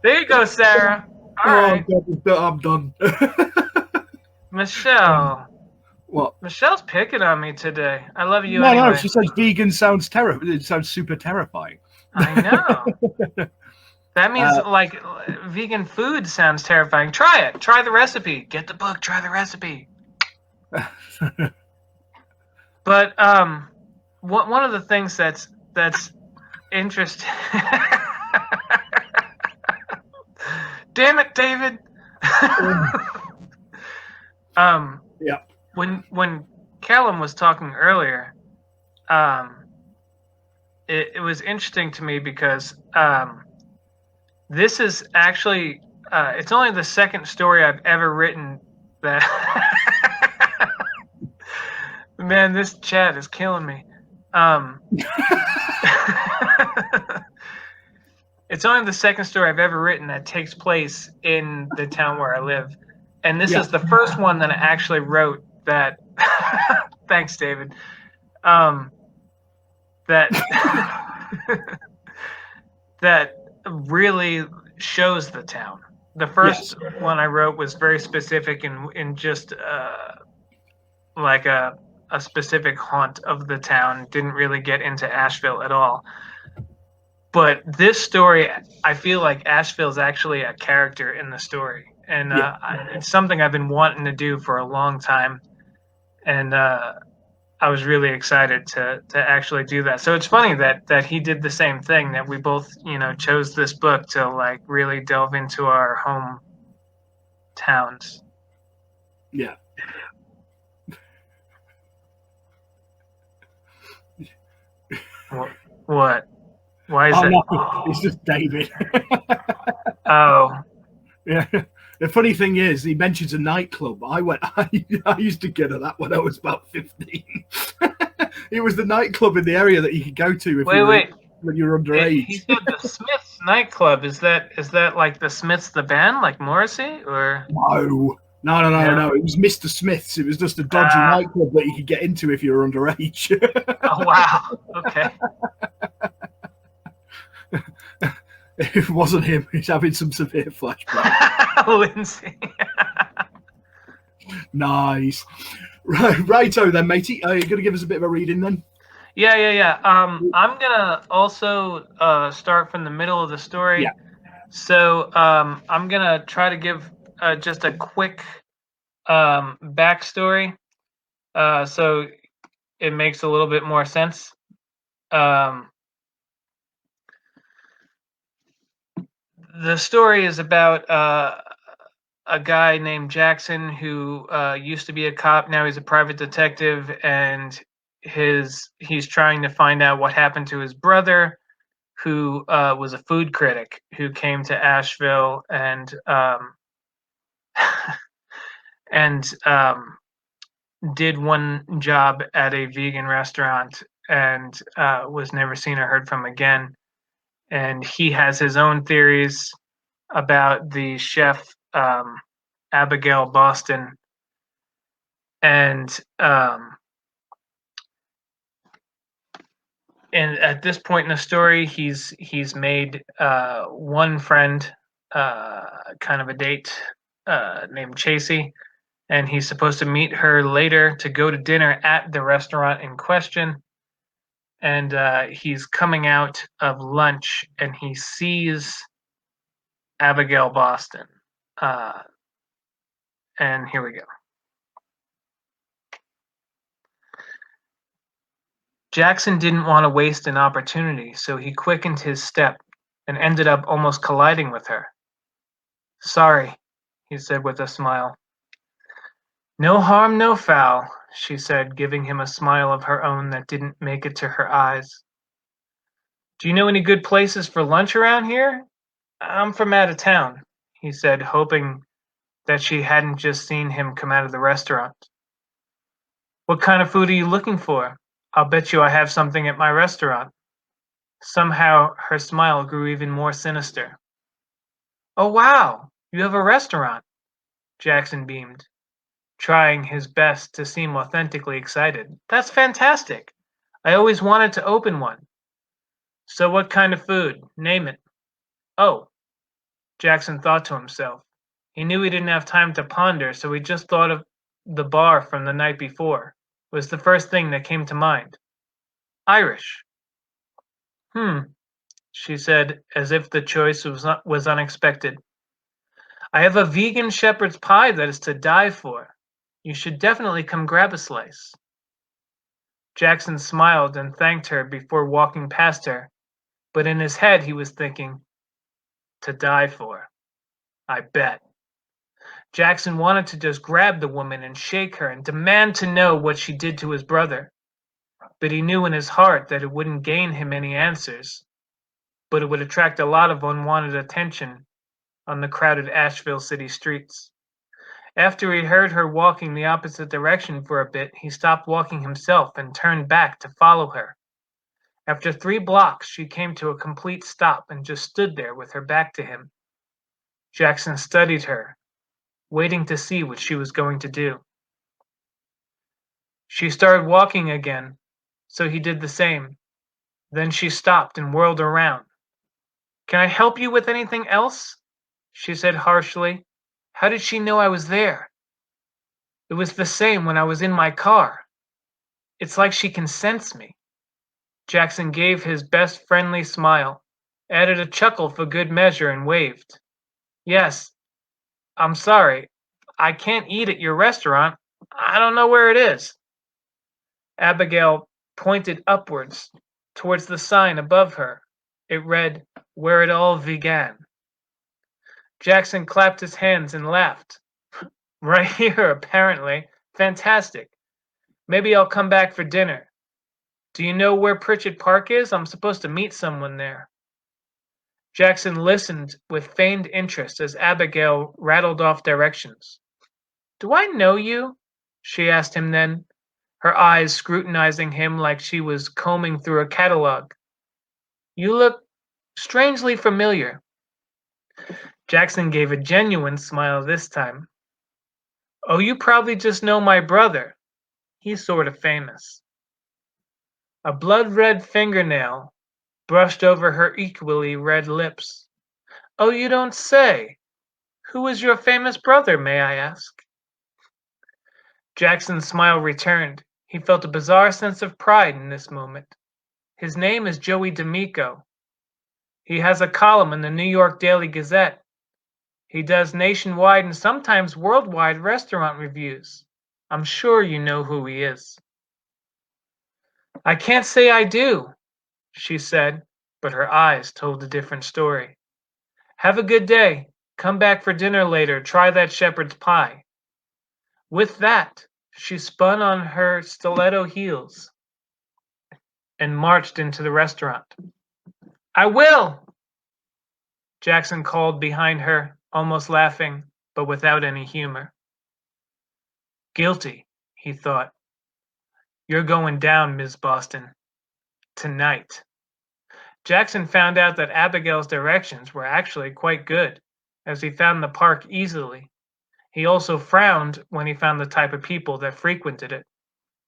There you go, Sarah. All right. I'm done. Michelle. What? Michelle's picking on me today. I love you No, anyway. she says vegan sounds terrible. It sounds super terrifying. I know. That means vegan food sounds terrifying. Try it. Try the recipe. Get the book. Try the recipe. But one of the things that's interesting. Damn it, David. Yeah. When Callum was talking earlier, it was interesting to me because this is actually it's only the second story I've ever written that. Man, this chat is killing me. It's only the second story I've ever written that takes place in the town where I live, and this is the first one that I actually wrote that. Thanks, David. That that really shows the town. The first one I wrote was very specific in just like a specific haunt of the town. Didn't really get into Asheville at all. But this story, I feel like Asheville is actually a character in the story, and it's something I've been wanting to do for a long time, and I was really excited to actually do that. So it's funny that he did the same thing, that we both, chose this book to like really delve into our home towns. Yeah. What? Why is that? No, it's just David. Oh. Yeah. The funny thing is, he mentions a nightclub. I used to go to that when I was about 15. It was the nightclub in the area that you could go to. Wait. when you're underage. He said the Smiths nightclub. Is that like the Smiths the band, like Morrissey, or No. It was Mr. Smith's. It was just a dodgy nightclub that you could get into if you were underage. Oh wow. Okay. It wasn't him. He's having some severe flashbacks. Lindsay. Nice. Righto then, matey. Are you going to give us a bit of a reading then? Yeah. I'm gonna also start from the middle of the story. Yeah. So I'm gonna try to give just a quick backstory, so it makes a little bit more sense. The story is about a guy named Jackson who used to be a cop. Now he's a private detective, and he's trying to find out what happened to his brother, who was a food critic who came to Asheville and did one job at a vegan restaurant and was never seen or heard from again. And he has his own theories about the chef, Abigail Boston. And at this point in the story, he's made one friend, kind of a date, named Chasey, and he's supposed to meet her later to go to dinner at the restaurant in question. And he's coming out of lunch, and he sees Abigail Boston. And here we go. Jackson didn't want to waste an opportunity, so he quickened his step and ended up almost colliding with her. "Sorry," he said with a smile. "No harm, no foul," she said, giving him a smile of her own that didn't make it to her eyes. "Do you know any good places for lunch around here? I'm from out of town," he said, hoping that she hadn't just seen him come out of the restaurant. "What kind of food are you looking for? I'll bet you I have something at my restaurant." Somehow her smile grew even more sinister. "Oh wow, you have a restaurant," Jackson beamed, trying his best to seem authentically excited. "That's fantastic. I always wanted to open one." "So what kind of food? Name it." "Oh," Jackson thought to himself. He knew he didn't have time to ponder, so he just thought of the bar from the night before. It was the first thing that came to mind. "Irish." She said, as if the choice was unexpected. "I have a vegan shepherd's pie that is to die for. You should definitely come grab a slice." Jackson smiled and thanked her before walking past her, but in his head he was thinking, "To die for. I bet." Jackson wanted to just grab the woman and shake her and demand to know what she did to his brother, but he knew in his heart that it wouldn't gain him any answers, but it would attract a lot of unwanted attention on the crowded Asheville city streets. After he heard her walking the opposite direction for a bit, he stopped walking himself and turned back to follow her. After 3 blocks, she came to a complete stop and just stood there with her back to him. Jackson studied her, waiting to see what she was going to do. She started walking again, so he did the same. Then she stopped and whirled around. "Can I help you with anything else?" she said harshly. How did she know I was there? It was the same when I was in my car. It's like she can sense me. Jackson gave his best friendly smile, added a chuckle for good measure, and waved. "Yes, I'm sorry. I can't eat at your restaurant. I don't know where it is." Abigail pointed upwards, towards the sign above her. It read, "Where it all began." Jackson clapped his hands and laughed. "Right here, apparently. Fantastic. Maybe I'll come back for dinner. Do you know where Pritchett Park is? I'm supposed to meet someone there." Jackson listened with feigned interest as Abigail rattled off directions. "Do I know you?" she asked him then, her eyes scrutinizing him like she was combing through a catalog. You look strangely familiar. Jackson gave a genuine smile this time. Oh, you probably just know my brother. He's sort of famous. A blood-red fingernail brushed over her equally red lips. Oh, you don't say. Who is your famous brother, may I ask? Jackson's smile returned. He felt a bizarre sense of pride in this moment. His name is Joey D'Amico. He has a column in the New York Daily Gazette. He does nationwide and sometimes worldwide restaurant reviews. I'm sure you know who he is. I can't say I do, she said, but her eyes told a different story. Have a good day. Come back for dinner later. Try that shepherd's pie. With that, she spun on her stiletto heels and marched into the restaurant. I will, Jackson called behind her, almost laughing, but without any humor. Guilty, he thought. You're going down, Ms. Boston. Tonight. Jackson found out that Abigail's directions were actually quite good, as he found the park easily. He also frowned when he found the type of people that frequented it.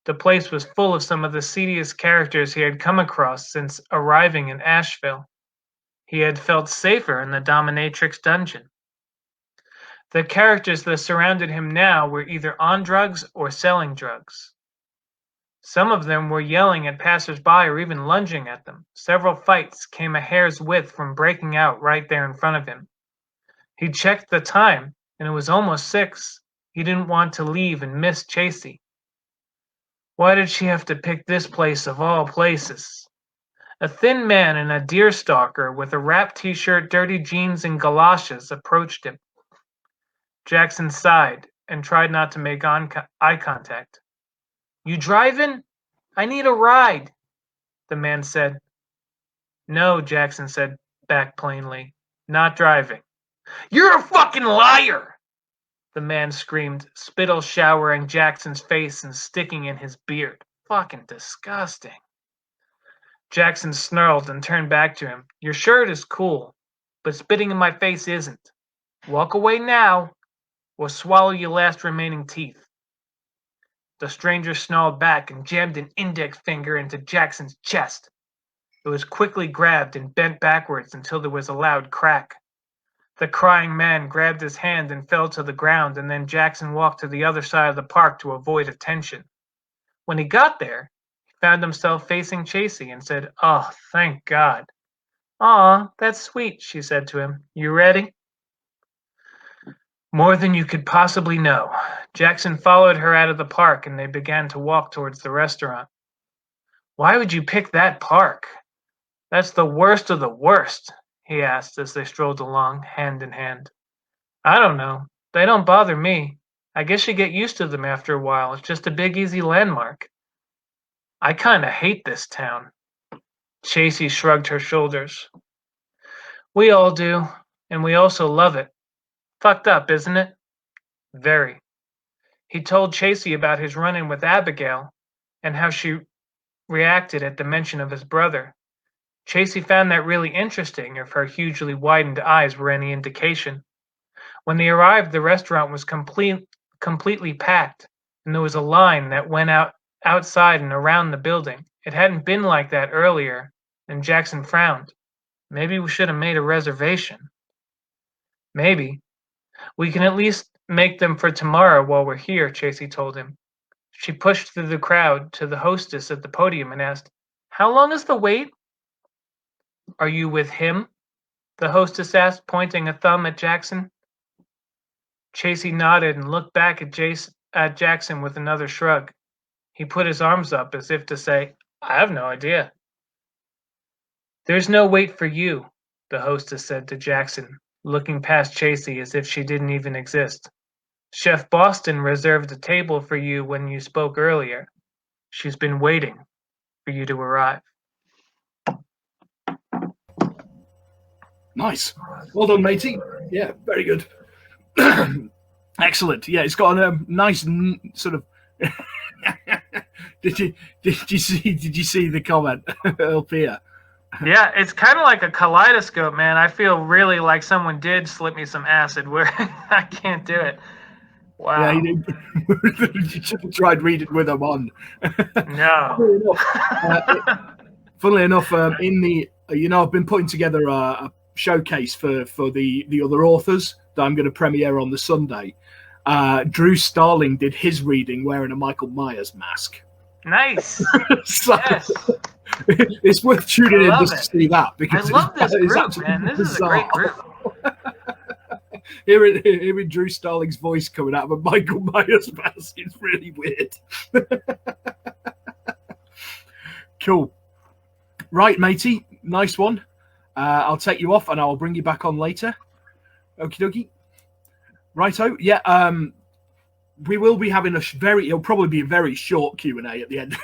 The place was full of some of the seediest characters he had come across since arriving in Asheville. He had felt safer in the dominatrix dungeon. The characters that surrounded him now were either on drugs or selling drugs. Some of them were yelling at passers-by or even lunging at them. Several fights came a hair's width from breaking out right there in front of him. He checked the time, and it was almost 6. He didn't want to leave and miss Chasey. Why did she have to pick this place of all places? A thin man in a deerstalker with a wrap t-shirt, dirty jeans, and galoshes approached him. Jackson sighed and tried not to make eye contact. You driving? I need a ride, the man said. No, Jackson said back plainly. Not driving. You're a fucking liar, the man screamed, spittle showering Jackson's face and sticking in his beard. Fucking disgusting. Jackson snarled and turned back to him. Your shirt is cool, but spitting in my face isn't. Walk away now, or swallow your last remaining teeth. The stranger snarled back and jammed an index finger into Jackson's chest. It was quickly grabbed and bent backwards until there was a loud crack. The crying man grabbed his hand and fell to the ground, and then Jackson walked to the other side of the park to avoid attention. When he got there, he found himself facing Chasey and said, Oh, thank God. Aw, that's sweet, she said to him. You ready? More than you could possibly know. Jackson followed her out of the park, and they began to walk towards the restaurant. Why would you pick that park? That's the worst of the worst, he asked as they strolled along, hand in hand. I don't know. They don't bother me. I guess you get used to them after a while. It's just a big, easy landmark. I kind of hate this town. Chasey shrugged her shoulders. We all do, and we also love it. Fucked up, isn't it? Very. He told Chasey about his run-in with Abigail and how she reacted at the mention of his brother. Chasey found that really interesting, if her hugely widened eyes were any indication. When they arrived, the restaurant was completely packed, and there was a line that went outside and around the building. It hadn't been like that earlier, and Jackson frowned. Maybe we should have made a reservation. Maybe. We can at least make them for tomorrow while we're here, Chasey told him. She pushed through the crowd to the hostess at the podium and asked, How long is the wait? Are you with him? The hostess asked, pointing a thumb at Jackson. Chasey nodded and looked back at Jackson with another shrug. He put his arms up as if to say, I have no idea. There's no wait for you, the hostess said to Jackson, looking past Chasey as if she didn't even exist. Chef Boston reserved a table for you when you spoke earlier. She's been waiting for you to arrive. Nice. Well done, matey. Yeah, very good. Excellent. Yeah, it's got a nice sort of. Did you see the comment up here? Yeah, it's kind of like a kaleidoscope, man. I feel really like someone did slip me some acid where I can't do it. Wow. Yeah, you should have tried reading with them on. No. Funnily enough, in the I've been putting together a showcase for the other authors that I'm going to premiere on the Sunday. Drew Starling did his reading wearing a Michael Myers mask. Nice. So, Yes. It's worth tuning in just it. to see that, because I love this it's group, actually man. This is a bizarre. great group. Hearing Drew Starling's voice coming out of a Michael Myers mask is really weird. Cool. Right, matey. Nice one. I'll take you off and I'll bring you back on later. Okie dokie. Righto. Yeah. We will be having it'll probably be a very short Q&A at the end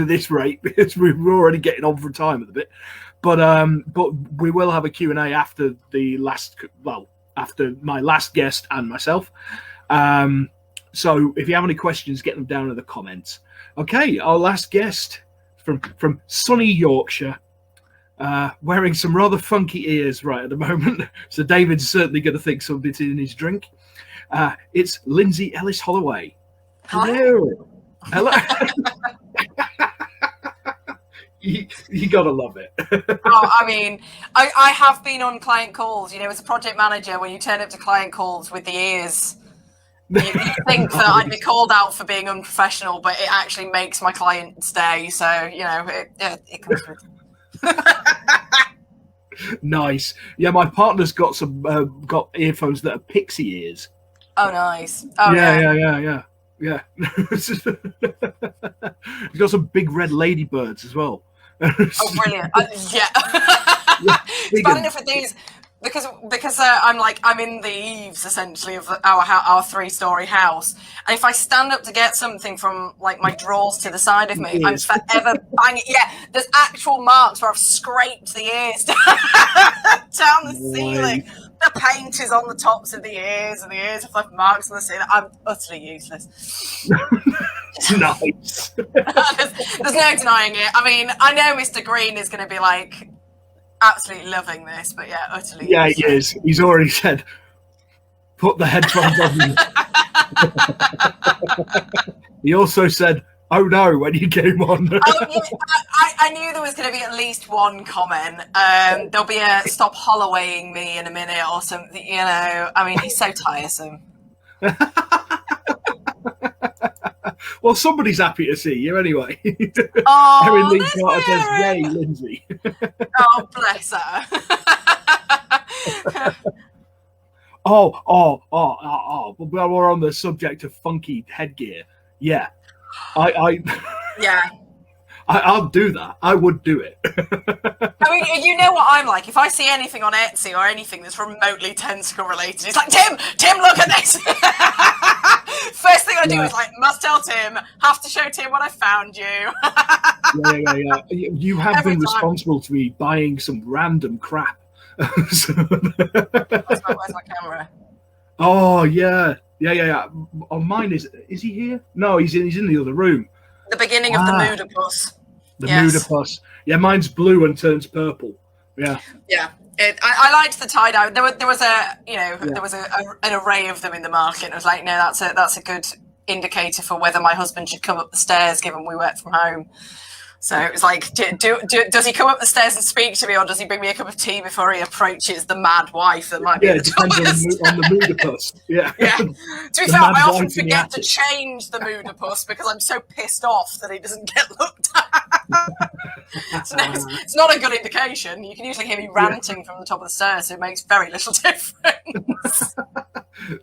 of this rate, because we're already getting on for time at the bit. But we will have a Q&A after after my last guest and myself. So if you have any questions, get them down in the comments. Okay, our last guest from sunny Yorkshire, wearing some rather funky ears right at the moment. So David's certainly going to think something's in his drink. It's Lindsay Ellis Holloway. Hello. Hello. You gotta love it. I mean, I have been on client calls. As a project manager, when you turn up to client calls with the ears, you think that I'd be called out for being unprofessional, but it actually makes my client stay. So it comes with. Nice. Yeah, my partner's got got earphones that are pixie ears. Oh, nice. Oh, yeah. He's got some big red ladybirds as well. Oh, brilliant. It's bad enough with these because I'm in the eaves essentially of our 3-story house, and if I stand up to get something from like my drawers to the side of me, I'm forever banging. Yeah, there's actual marks where I've scraped the ears down the ceiling. The paint is on the tops of the ears, and the ears have left marks on the ceiling. I'm utterly useless. Nice. There's no denying it. I mean, I know Mr. Green is going to be like absolutely loving this, but yeah, utterly. Yeah, useless. he is. He's already said, put the headphones on. He also said, "Oh no," when you came on. I knew there was going to be at least one comment. There'll be a stop Hollowaying me in a minute or something. I mean, he's so tiresome. Well, somebody's happy to see you anyway. Oh, Erin Lee Carter says, "Yay, Lindsay." Oh, bless her. Oh. Well, we're on the subject of funky headgear. Yeah, Yeah. I'll do that. I would do it. I mean, you know what I'm like. If I see anything on Etsy or anything that's remotely tentacle related, it's like, Tim, look at this. First thing I do is like, must tell Tim, have to show Tim what I found you. Yeah. You have been responsible to me buying some random crap. Where's my camera? Oh, yeah. On mine, is he here? No, he's in the other room. The beginning of the Moodopus. The Moodopus. Yeah, mine's blue and turns purple. Yeah. Yeah. I liked the tie dye. There was an array of them in the market. I was like, no, that's a good indicator for whether my husband should come up the stairs, given we work from home. So it was like, does he come up the stairs and speak to me, or does he bring me a cup of tea before he approaches the mad wife that might be at the top of the stairs? On the Moodopus. Yeah. To be fair, I often forget to change the Moodopus because I'm so pissed off that he doesn't get looked at. So it's not a good indication. You can usually hear me ranting from the top of the stairs, so it makes very little difference.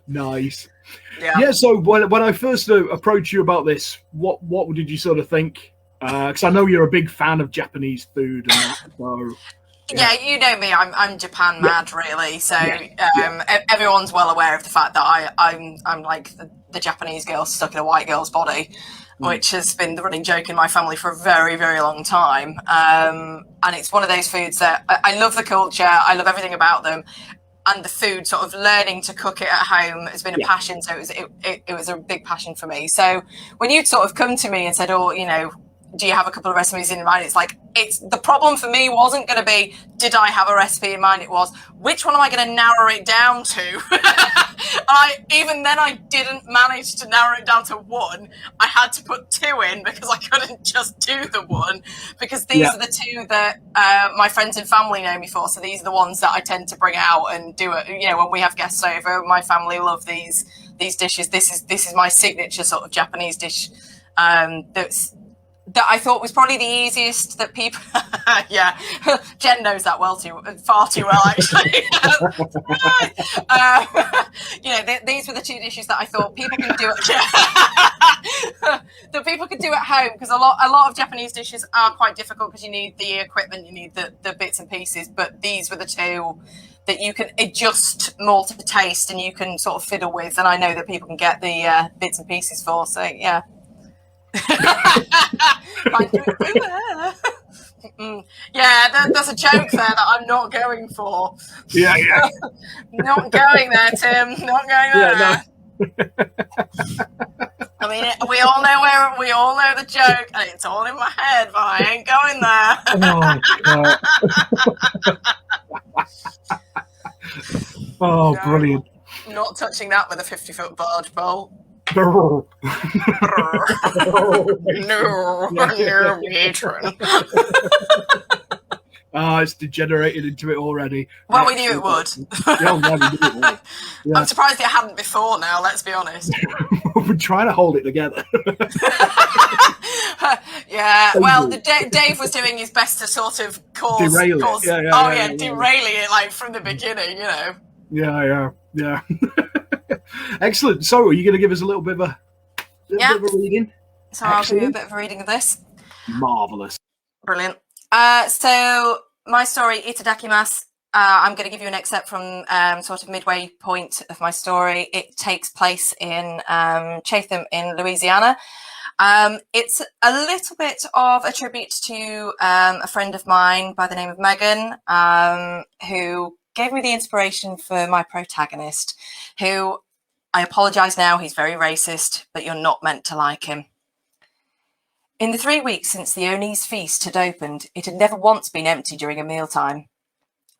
Nice. Yeah. So when I first approached you about this, what did you sort of think? Because I know you're a big fan of Japanese food and that. So, yeah, you know me. I'm Japan mad, really. So everyone's well aware of the fact that I'm like the Japanese girl stuck in a white girl's body, which has been the running joke in my family for a very, very long time. And it's one of those foods that I love the culture. I love everything about them. And the food, sort of learning to cook it at home has been a passion. So it was a big passion for me. So when you'd sort of come to me and said, do you have a couple of recipes in mind? It's the problem for me wasn't going to be, did I have a recipe in mind? It was, which one am I going to narrow it down to? Even then I didn't manage to narrow it down to one. I had to put two in because I couldn't just do the one, because these are the two that my friends and family know me for. So these are the ones that I tend to bring out and do it. You know, when we have guests over, my family love these dishes. This is my signature sort of Japanese dish. That I thought was probably the easiest that people. Yeah, Jen knows that far too well, actually. These were the two dishes that I thought people can do that people could do at home, because a lot of Japanese dishes are quite difficult because you need the equipment, you need the bits and pieces. But these were the two that you can adjust more to the taste and you can sort of fiddle with, and I know that people can get the bits and pieces for. So yeah. Yeah, there's a joke there that I'm not going for. Yeah. Not going there, Tim. Not going there. Yeah, no. I mean, we all know the joke, and it's all in my head, but I ain't going there. Oh, brilliant. Not touching that with a 50-foot barge pole. No. No, patron. It's degenerated into it already. Well, we knew it would. We knew it would. Yeah. I'm surprised it hadn't before now, let's be honest. We're trying to hold it together. Yeah, well, Dave was doing his best to sort of derail it. Derailing it like from the beginning, you know. Yeah. Excellent. So, are you going to give us a little bit of a reading? So I'll give you a bit of a reading of this. Marvellous. Brilliant. So my story, Itadakimasu. I'm going to give you an excerpt from sort of midway point of my story. It takes place in Chatham in Louisiana. It's a little bit of a tribute to a friend of mine by the name of Megan, who gave me the inspiration for my protagonist, who, I apologise now, he's very racist, but you're not meant to like him. In the 3 weeks since the Oni's feast had opened, it had never once been empty during a mealtime.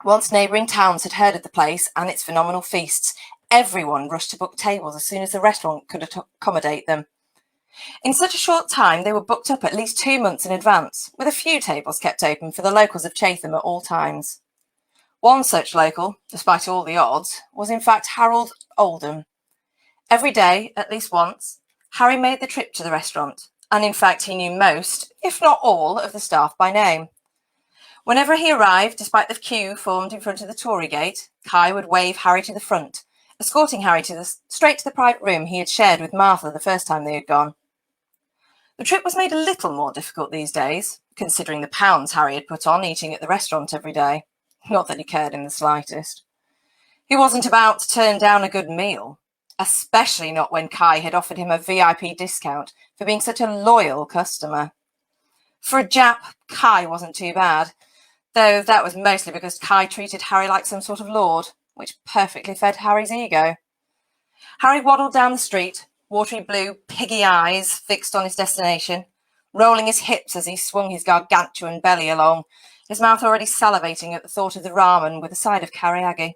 Once neighbouring towns had heard of the place and its phenomenal feasts, everyone rushed to book tables as soon as the restaurant could accommodate them. In such a short time, they were booked up at least 2 months in advance, with a few tables kept open for the locals of Chatham at all times. One such local, despite all the odds, was in fact Harold Oldham. Every day, at least once, Harry made the trip to the restaurant, and in fact he knew most, if not all, of the staff by name. Whenever he arrived, despite the queue formed in front of the Tory gate, Kai would wave Harry to the front, escorting Harry straight to the private room he had shared with Martha the first time they had gone. The trip was made a little more difficult these days, considering the pounds Harry had put on eating at the restaurant every day. Not that he cared in the slightest. He wasn't about to turn down a good meal, especially not when Kai had offered him a VIP discount for being such a loyal customer. For a Jap, Kai wasn't too bad, though that was mostly because Kai treated Harry like some sort of lord, which perfectly fed Harry's ego. Harry waddled down the street, watery blue, piggy eyes fixed on his destination, rolling his hips as he swung his gargantuan belly along, his mouth already salivating at the thought of the ramen with a side of karaage.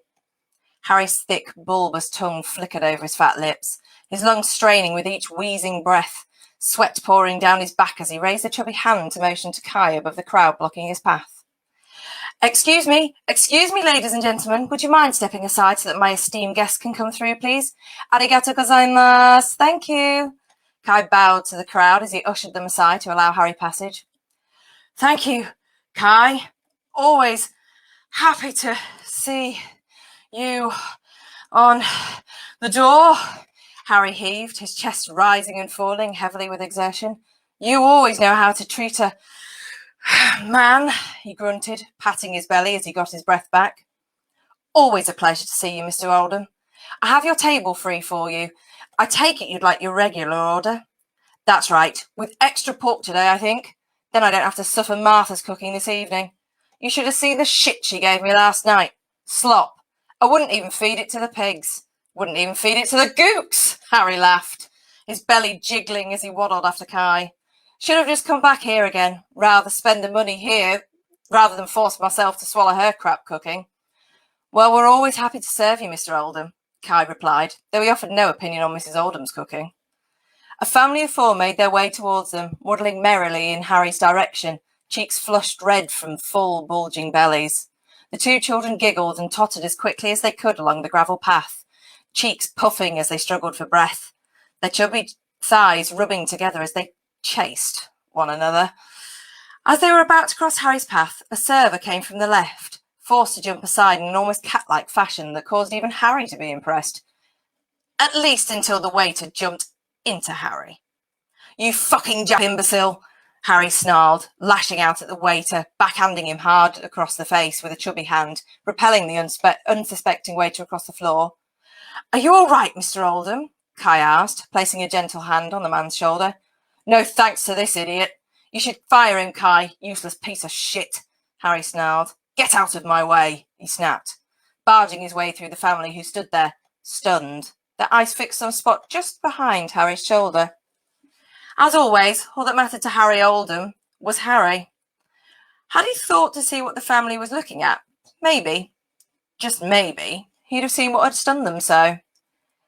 Harry's thick, bulbous tongue flickered over his fat lips, his lungs straining with each wheezing breath, sweat pouring down his back as he raised a chubby hand to motion to Kai above the crowd blocking his path. Excuse me, ladies and gentlemen. Would you mind stepping aside so that my esteemed guest can come through, please? Arigatou gozaimasu. Thank you. Kai bowed to the crowd as he ushered them aside to allow Harry passage. Thank you, Kai. Always happy to see you on the door. Harry heaved, his chest rising and falling heavily with exertion. You always know how to treat a man, he grunted, patting his belly as he got his breath back. Always a pleasure to see you, Mr. Oldham. I have your table free for you. I take it you'd like your regular order. That's right, with extra pork today, I think. Then I don't have to suffer Martha's cooking this evening. You should have seen the shit she gave me last night. Slop. I wouldn't even feed it to the pigs. Wouldn't even feed it to the gooks, Harry laughed, his belly jiggling as he waddled after Kai. Should have just come back here again, rather spend the money here, rather than force myself to swallow her crap cooking. Well, we're always happy to serve you, Mr. Oldham, Kai replied, though he offered no opinion on Mrs. Oldham's cooking. A family of 4 made their way towards them, waddling merrily in Harry's direction, cheeks flushed red from full, bulging bellies. The 2 children giggled and tottered as quickly as they could along the gravel path, cheeks puffing as they struggled for breath, their chubby thighs rubbing together as they chased one another. As they were about to cross Harry's path, a server came from the left, forced to jump aside in an almost cat-like fashion that caused even Harry to be impressed. At least until the waiter jumped into Harry. "You fucking Jap imbecile," Harry snarled, lashing out at the waiter, backhanding him hard across the face with a chubby hand, repelling the unsuspecting waiter across the floor. "Are you all right, Mr. Oldham?" Kai asked, placing a gentle hand on the man's shoulder. "No thanks to this idiot. You should fire him, Kai, useless piece of shit," Harry snarled. "Get out of my way," he snapped, barging his way through the family who stood there, stunned, their eyes fixed on a spot just behind Harry's shoulder. As always, all that mattered to Harry Oldham was Harry. Had he thought to see what the family was looking at? Maybe, just maybe, he'd have seen what had stunned them so.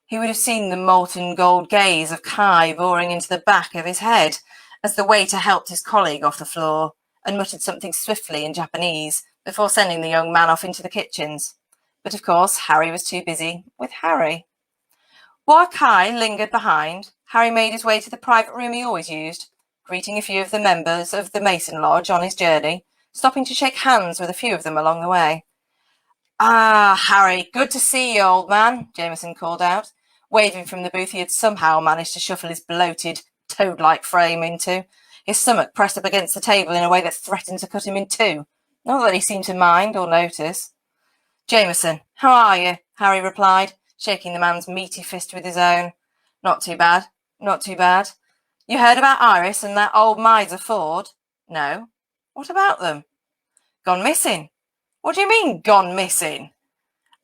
He would have seen the molten gold gaze of Kai boring into the back of his head as the waiter helped his colleague off the floor and muttered something swiftly in Japanese before sending the young man off into the kitchens. But of course, Harry was too busy with Harry. While Kai lingered behind, Harry made his way to the private room he always used, greeting a few of the members of the Mason Lodge on his journey, stopping to shake hands with a few of them along the way. "Ah, Harry, good to see you, old man," Jameson called out, waving from the booth he had somehow managed to shuffle his bloated, toad-like frame into, his stomach pressed up against the table in a way that threatened to cut him in 2. Not that he seemed to mind or notice. "Jameson, how are you?" Harry replied, shaking the man's meaty fist with his own. "Not too bad, not too bad. You heard about Iris and that old miser Ford?" "No. What about them?" "Gone missing." "What do you mean, gone missing?"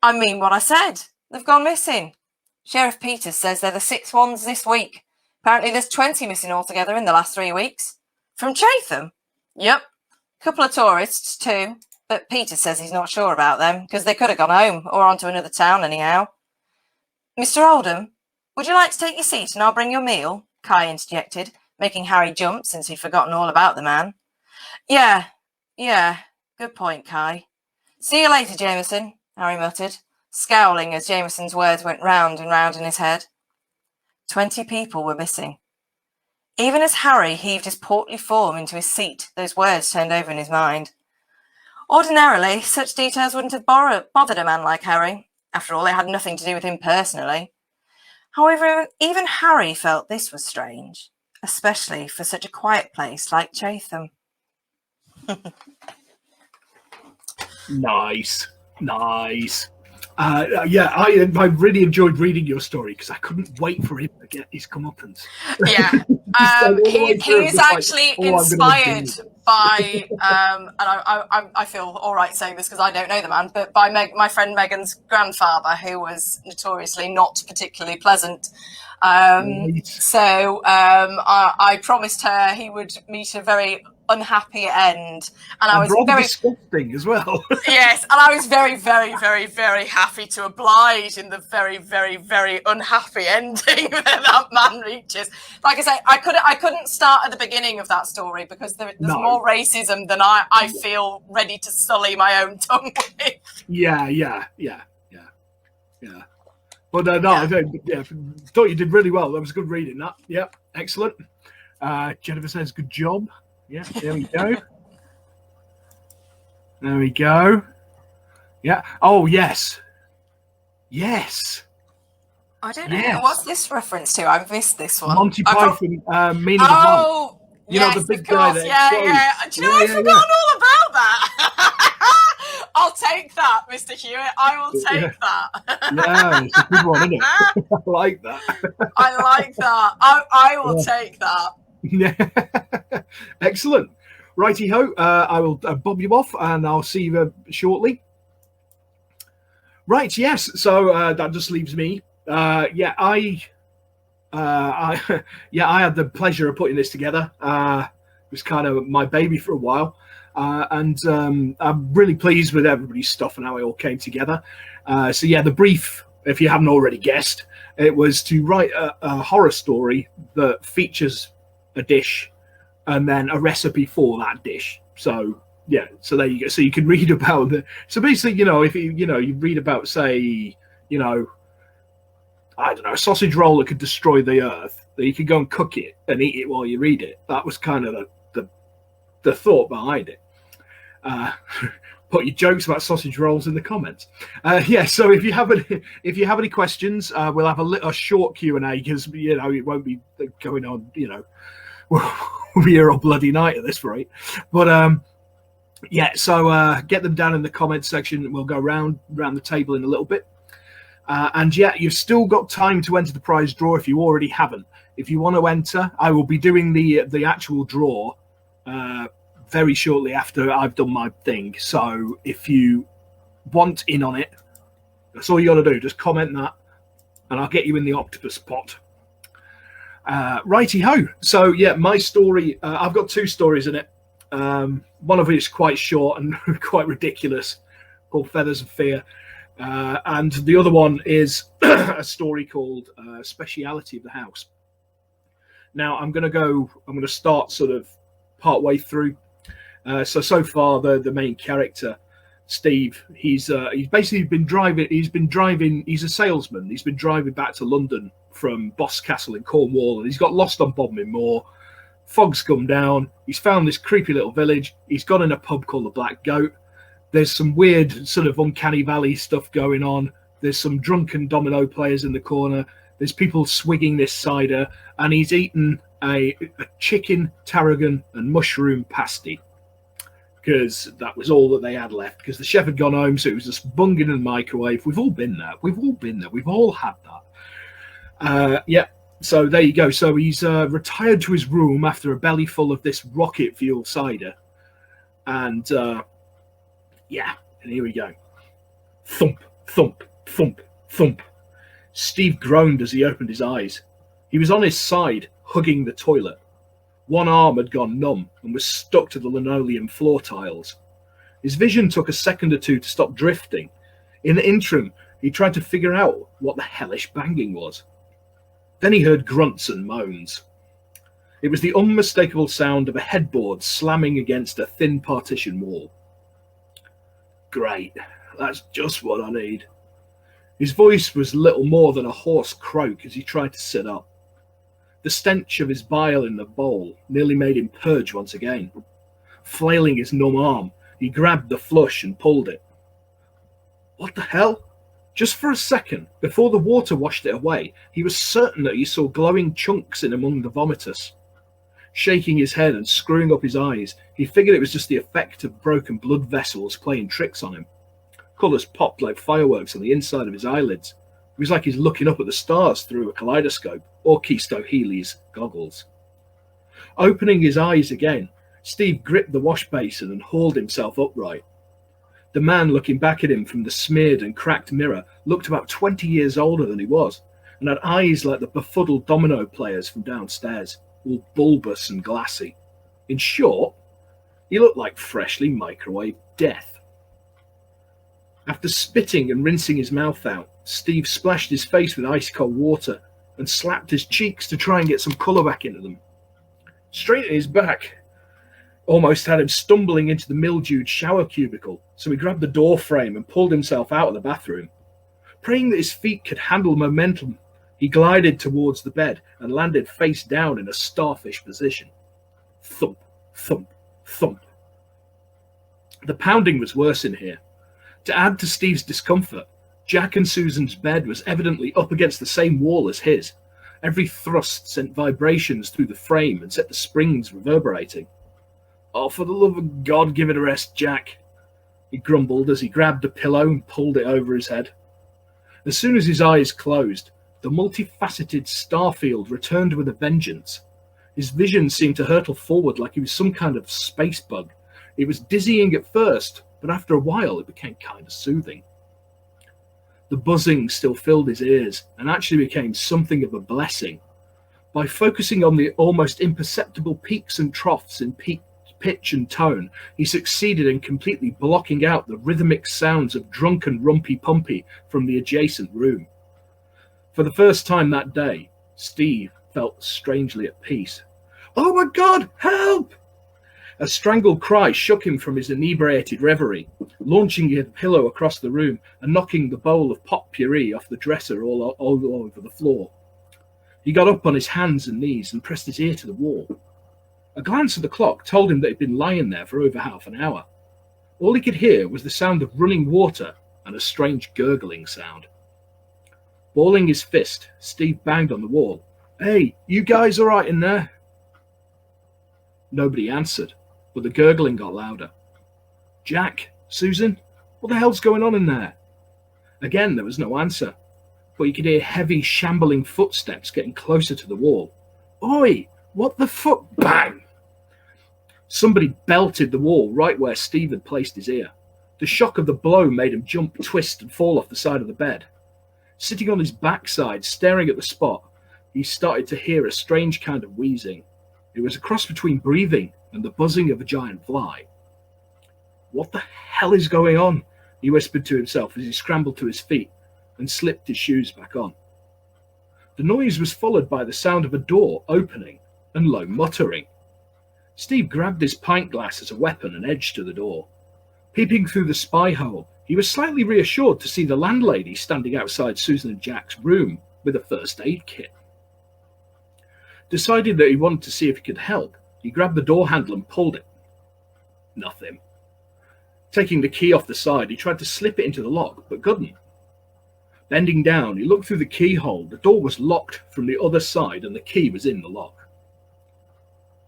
"I mean what I said. They've gone missing. Sheriff Peters says they're the 6th ones this week. Apparently there's 20 missing altogether in the last 3 weeks. From Chatham?" "Yep. Couple of tourists, too. But Peters says he's not sure about them, because they could have gone home, or on to another town anyhow." "Mr. Oldham, would you like to take your seat and I'll bring your meal?" Kai interjected, making Harry jump since he'd forgotten all about the man. Yeah, good point, Kai. "See you later, Jameson," Harry muttered, scowling as Jameson's words went round and round in his head. 20 people were missing. Even as Harry heaved his portly form into his seat, those words turned over in his mind. Ordinarily, such details wouldn't have bothered a man like Harry. After all, they had nothing to do with him personally. However, even Harry felt this was strange, especially for such a quiet place like Chatham. Nice. I really enjoyed reading your story because I couldn't wait for him to get his comeuppance. Yeah, he is actually inspired by, and I feel all right saying this because I don't know the man, but by my friend Megan's grandfather, who was notoriously not particularly pleasant. So I promised her he would meet a very unhappy end, and I was very disgusting as well. Yes, and I was very, very, very, very happy to oblige in the very, very, very unhappy ending that man reaches. Like I say, I couldn't start at the beginning of that story because there's more racism than I feel ready to sully my own tongue with. Yeah. But I thought you did really well. That was good reading. That, yeah, excellent. Jennifer says, "Good job." Yeah, there we go. Yeah. Oh, yes. I don't know. What's this reference to? I've missed this one. Monty Python, Meaning of Life. You know, the big guy that explodes. Do you know, I've forgotten all about that. I'll take that, Mr. Hewitt. I will take that. Yeah, it's a good one, isn't it? I like that. I like that. I will take that. Yeah. Excellent. Righty ho. I will bob you off and I'll see you shortly. Right. Yes. So that just leaves me. I I had the pleasure of putting this together. It was kind of my baby for a while. And I'm really pleased with everybody's stuff and how it all came together. So the brief, if you haven't already guessed, it was to write a horror story that features a dish and then a recipe for that dish. So so there you go. So you can read about so basically, if you read about, say, I don't know, a sausage roll that could destroy the earth, that you could go and cook it and eat it while you read it. That was kind of the thought behind it. Put your jokes about sausage rolls in the comments. So if you have any questions, we'll have a short Q&A, because it won't be going on. We'll be here all bloody night at this rate. But so get them down in the comments section. We'll go round the table in a little bit. And you've still got time to enter the prize draw if you already haven't. If you want to enter, I will be doing the actual draw very shortly after I've done my thing. So if you want in on it, that's all you got to do. Just comment that, and I'll get you in the octopus pot. Righty ho. So my story. I've got two stories in it. One of which is quite short and quite ridiculous, called Feathers of Fear. And the other one is a story called Speciality of the House. Now I'm going to start sort of part way through. So far the main character, Steve, he's basically been driving. He's a salesman. He's been driving back to London from Boscastle in Cornwall, and he's got lost on Bodmin Moor. Fog's come down. He's found this creepy little village. He's gone in a pub called the Black Goat. There's some weird sort of uncanny valley stuff going on. There's some drunken domino players in the corner. There's people swigging this cider, and he's eaten a chicken, tarragon, and mushroom pasty, because that was all that they had left, because the chef had gone home, so it was just bunging in the microwave. We've all been there. We've all had that. So there you go. So he's retired to his room after a belly full of this rocket fuel cider. And and here we go. Thump, thump, thump, thump. Steve groaned as he opened his eyes. He was on his side, hugging the toilet. One arm had gone numb and was stuck to the linoleum floor tiles. His vision took a second or two to stop drifting. In the interim, he tried to figure out what the hellish banging was. Then he heard grunts and moans. It was the unmistakable sound of a headboard slamming against a thin partition wall. Great, that's just what I need. His voice was little more than a hoarse croak as he tried to sit up. The stench of his bile in the bowl nearly made him purge once again. Flailing his numb arm, he grabbed the flush and pulled it. What the hell? Just for a second, before the water washed it away, he was certain that he saw glowing chunks in among the vomitus. Shaking his head and screwing up his eyes, he figured it was just the effect of broken blood vessels playing tricks on him. Colours popped like fireworks on the inside of his eyelids. It was like he's looking up at the stars through a kaleidoscope or Keisto Healy's goggles. Opening his eyes again, Steve gripped the wash basin and hauled himself upright. The man looking back at him from the smeared and cracked mirror looked about 20 years older than he was, and had eyes like the befuddled domino players from downstairs, all bulbous and glassy. In short, he looked like freshly microwaved death. After spitting and rinsing his mouth out, Steve splashed his face with ice-cold water and slapped his cheeks to try and get some colour back into them. Straight at his back almost had him stumbling into the mildewed shower cubicle, so he grabbed the door frame and pulled himself out of the bathroom. Praying that his feet could handle momentum, he glided towards the bed and landed face down in a starfish position. Thump, thump, thump. The pounding was worse in here. To add to Steve's discomfort, Jack and Susan's bed was evidently up against the same wall as his. Every thrust sent vibrations through the frame and set the springs reverberating. "Oh, for the love of God, give it a rest, Jack," he grumbled as he grabbed a pillow and pulled it over his head. As soon as his eyes closed, the multifaceted Starfield returned with a vengeance. His vision seemed to hurtle forward like he was some kind of space bug. It was dizzying at first, but after a while it became kind of soothing. The buzzing still filled his ears and actually became something of a blessing. By focusing on the almost imperceptible peaks and troughs in pitch and tone, he succeeded in completely blocking out the rhythmic sounds of drunken Rumpy Pumpy from the adjacent room. For the first time that day, Steve felt strangely at peace. "Oh my God, help!" A strangled cry shook him from his inebriated reverie, launching his pillow across the room and knocking the bowl of pot puree off the dresser all over the floor. He got up on his hands and knees and pressed his ear to the wall. A glance at the clock told him that he'd been lying there for over half an hour. All he could hear was the sound of running water and a strange gurgling sound. Balling his fist, Steve banged on the wall. "Hey, you guys all right in there?" Nobody answered, but the gurgling got louder. "Jack, Susan, what the hell's going on in there?" Again, there was no answer, but you could hear heavy, shambling footsteps getting closer to the wall. "Oi, what the fuck?" Bang! Somebody belted the wall right where Steve had placed his ear. The shock of the blow made him jump, twist, and fall off the side of the bed. Sitting on his backside, staring at the spot, he started to hear a strange kind of wheezing. It was a cross between breathing and the buzzing of a giant fly. "What the hell is going on?" he whispered to himself as he scrambled to his feet and slipped his shoes back on. The noise was followed by the sound of a door opening and low muttering. Steve grabbed his pint glass as a weapon and edged to the door. Peeping through the spy hole, he was slightly reassured to see the landlady standing outside Susan and Jack's room with a first aid kit. Deciding that he wanted to see if he could help, he grabbed the door handle and pulled it. Nothing. Taking the key off the side, he tried to slip it into the lock, but couldn't. Bending down, he looked through the keyhole. The door was locked from the other side and the key was in the lock.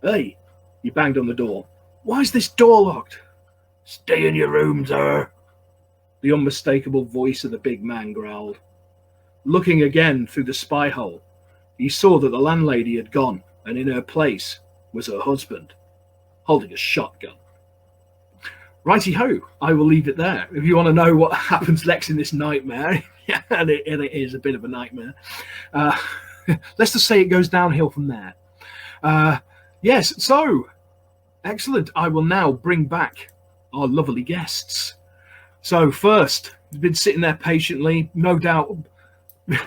"Hey," he banged on the door. "Why is this door locked?" "Stay in your room, sir," the unmistakable voice of the big man growled. Looking again through the spy hole, he saw that the landlady had gone, and in her place was her husband, holding a shotgun. Righty-ho, I will leave it there. If you want to know what happens next in this nightmare, yeah, and it is a bit of a nightmare, let's just say it goes downhill from there. Yes, so, excellent. I will now bring back our lovely guests. So first, he's been sitting there patiently, no doubt, bite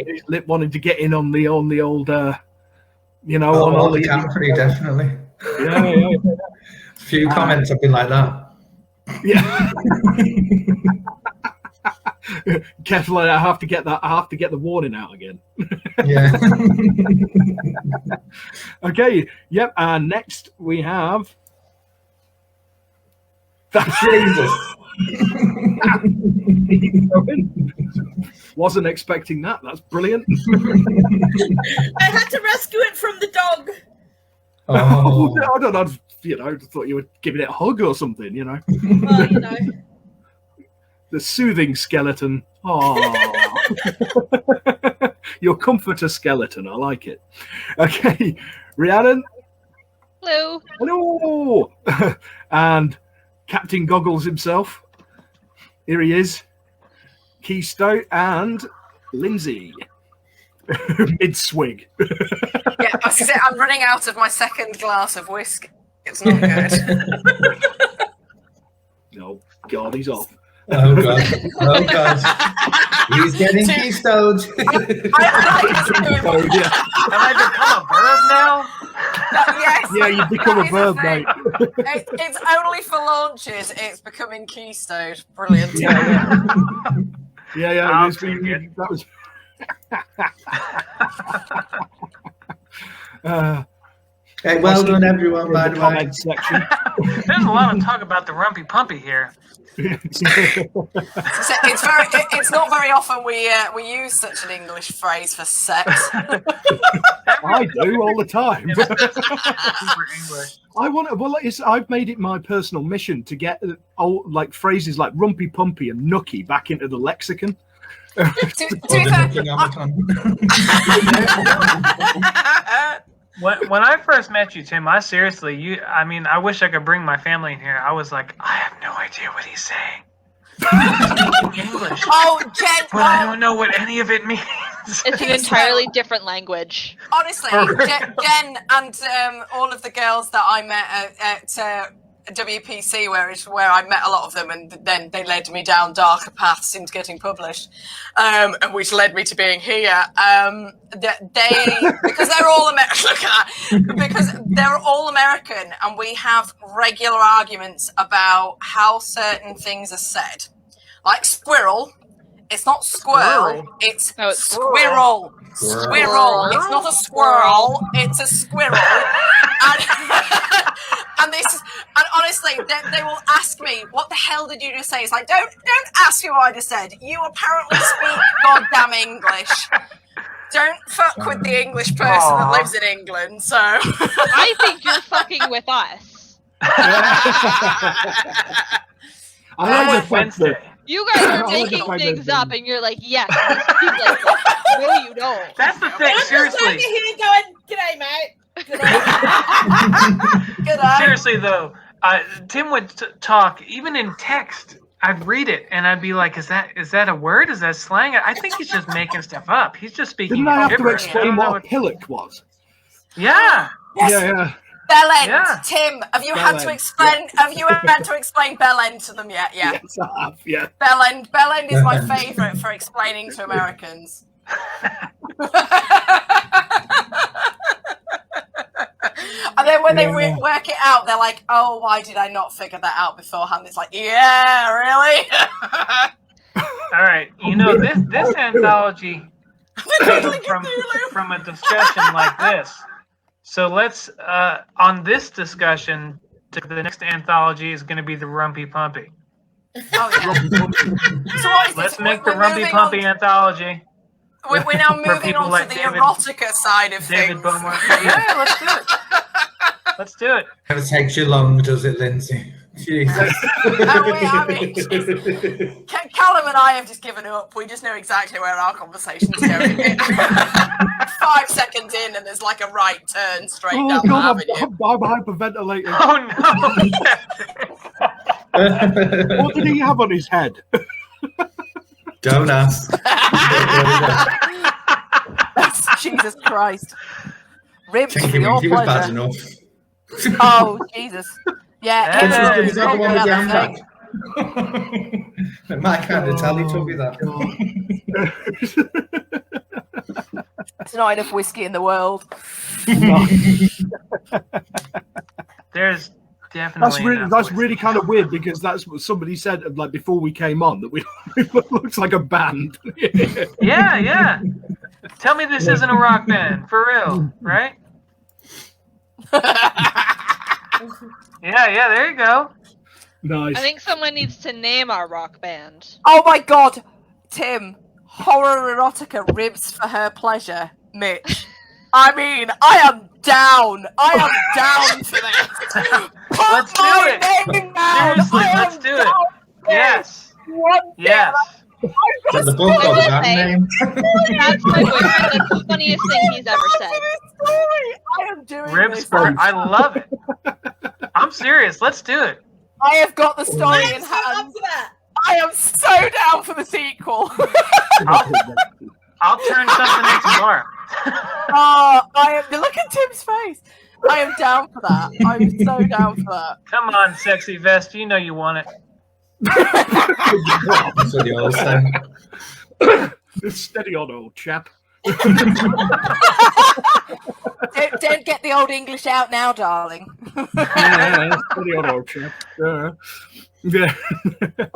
his lip, wanting to get in on the old, you know, on all the Campery, definitely. Yeah. A few comments have been like that. Yeah. Careful, I have to get the warning out again. Yeah. Okay. Yep. And next we have. Jesus. Wasn't expecting that. That's brilliant. I had to rescue it from the dog. Oh. I don't know. You know, thought you were giving it a hug or something. You know. Well, you know. The soothing skeleton. Oh. Your comforter skeleton. I like it. Okay, Rhiannon. Hello. Hello. And Captain Goggles himself. Here he is. Keystone and Lindsay. Mid-swig. Yeah, I was gonna say, I'm running out of my second glass of whiskey. It's not good. Oh, God, he's off. Oh, God. Oh, God. He's getting keystoned. Have I become a bird now? Yes. Yeah, you've become a verb, mate. It's only for launches. It's becoming keystone. Brilliant. Yeah. I'll That was. Hey, well done, everyone, by the way. Comment section. There's a lot of talk about the Rumpy Pumpy here. It's not very often we use such an English phrase for sex. I do all the time. Super English. I've made it my personal mission to get old like phrases like rumpy pumpy and nookie back into the lexicon. When I first met you, Tim, I wish I could bring my family in here. I was like, I have no idea what he's saying. English. Oh, Jen. But I don't know what any of it means. It's an entirely different language. Honestly, Jen and all of the girls that I met at WPC, where I met a lot of them, and then they led me down darker paths into getting published, and which led me to being here. Because they're all American. Look at that. Because they're all American, and we have regular arguments about how certain things are said, like squirrel. It's not squirrel. It's squirrel. Squirrel. It's not a squirrel. It's a squirrel. And honestly, they will ask me, "What the hell did you just say?" It's like, don't ask me what I just said. You apparently speak goddamn English. Don't fuck with the English person that lives in England. So I think you're fucking with us. I like the fact that You guys are making things up, and you're like, yes, this is like this. No, you don't. That's the thing, seriously. I'm just here going, "G'day, mate." G'day. Seriously, though, Tim would talk, even in text. I'd read it, and I'd be like, is that a word? Is that slang? I think he's just making stuff up. He's just speaking didn't I have to gibberish. explain what a pillock was? Yeah. Yes. Yeah. Bellend, Yeah. Tim, have you had to Bellend, explain? Have you had to explain Bellend to them yet? Yeah. Yes, I have. Yeah. Bellend is my Bellend. favourite for explaining to Americans. And then when they work it out, they're like, "Oh, why did I not figure that out beforehand?" It's like, "Yeah, really." All right. You know, this anthology from a discussion like this. So let's, on this discussion, the next anthology is going to be the Rumpy Pumpy. Oh yeah. So what is Let's this? make the We're Rumpy moving Pumpy on- anthology. We're now moving people on like to the David- erotica side of David things. Beaumont. Yeah, let's do it. Let's do it. Never takes you long, does it, Lindsay? Jesus. I mean, Callum and I have just given up. We just know exactly where our conversation's going. 5 seconds in, and there's like a right turn straight Oh down the God, avenue. I'm hyperventilating. Oh no! What did he have on his head? Don't ask. Jesus Christ. Ribs for Thinking your he was bad pleasure. enough. Oh, Jesus. Yeah. Hey. Is that the one with the yeah, handbag? My kind of Teletubby, that. There's not enough whiskey in the world. There's definitely That's really kind of weird because that's what somebody said like before we came on that we looks like a band. Yeah. Tell me this isn't a rock band, for real, right? Yeah, there you go. Nice. I think someone needs to name our rock band. Oh my God, Tim. Horror erotica, ribs for her pleasure. Mitch. I mean, I am down. I am down for this. Put Let's do my it. name down. Seriously, I am let's do it. down for Yes. this. One Yes. Is that the book or the band name? That's my boyfriend. That's the funniest thing he's ever said. I am doing Ribs this. for I love it. I'm serious. Let's do it. I have got the story I'm in so up hand. for that. I am so down for the sequel. I'll turn something in tomorrow. I am. Look at Tim's face. I am down for that. I'm so down for that. Come on, sexy vest. You know you want it. That's what you always say. Steady on, old chap. Don't get the old English out now, darling. Yeah, steady on, old chap. Yeah.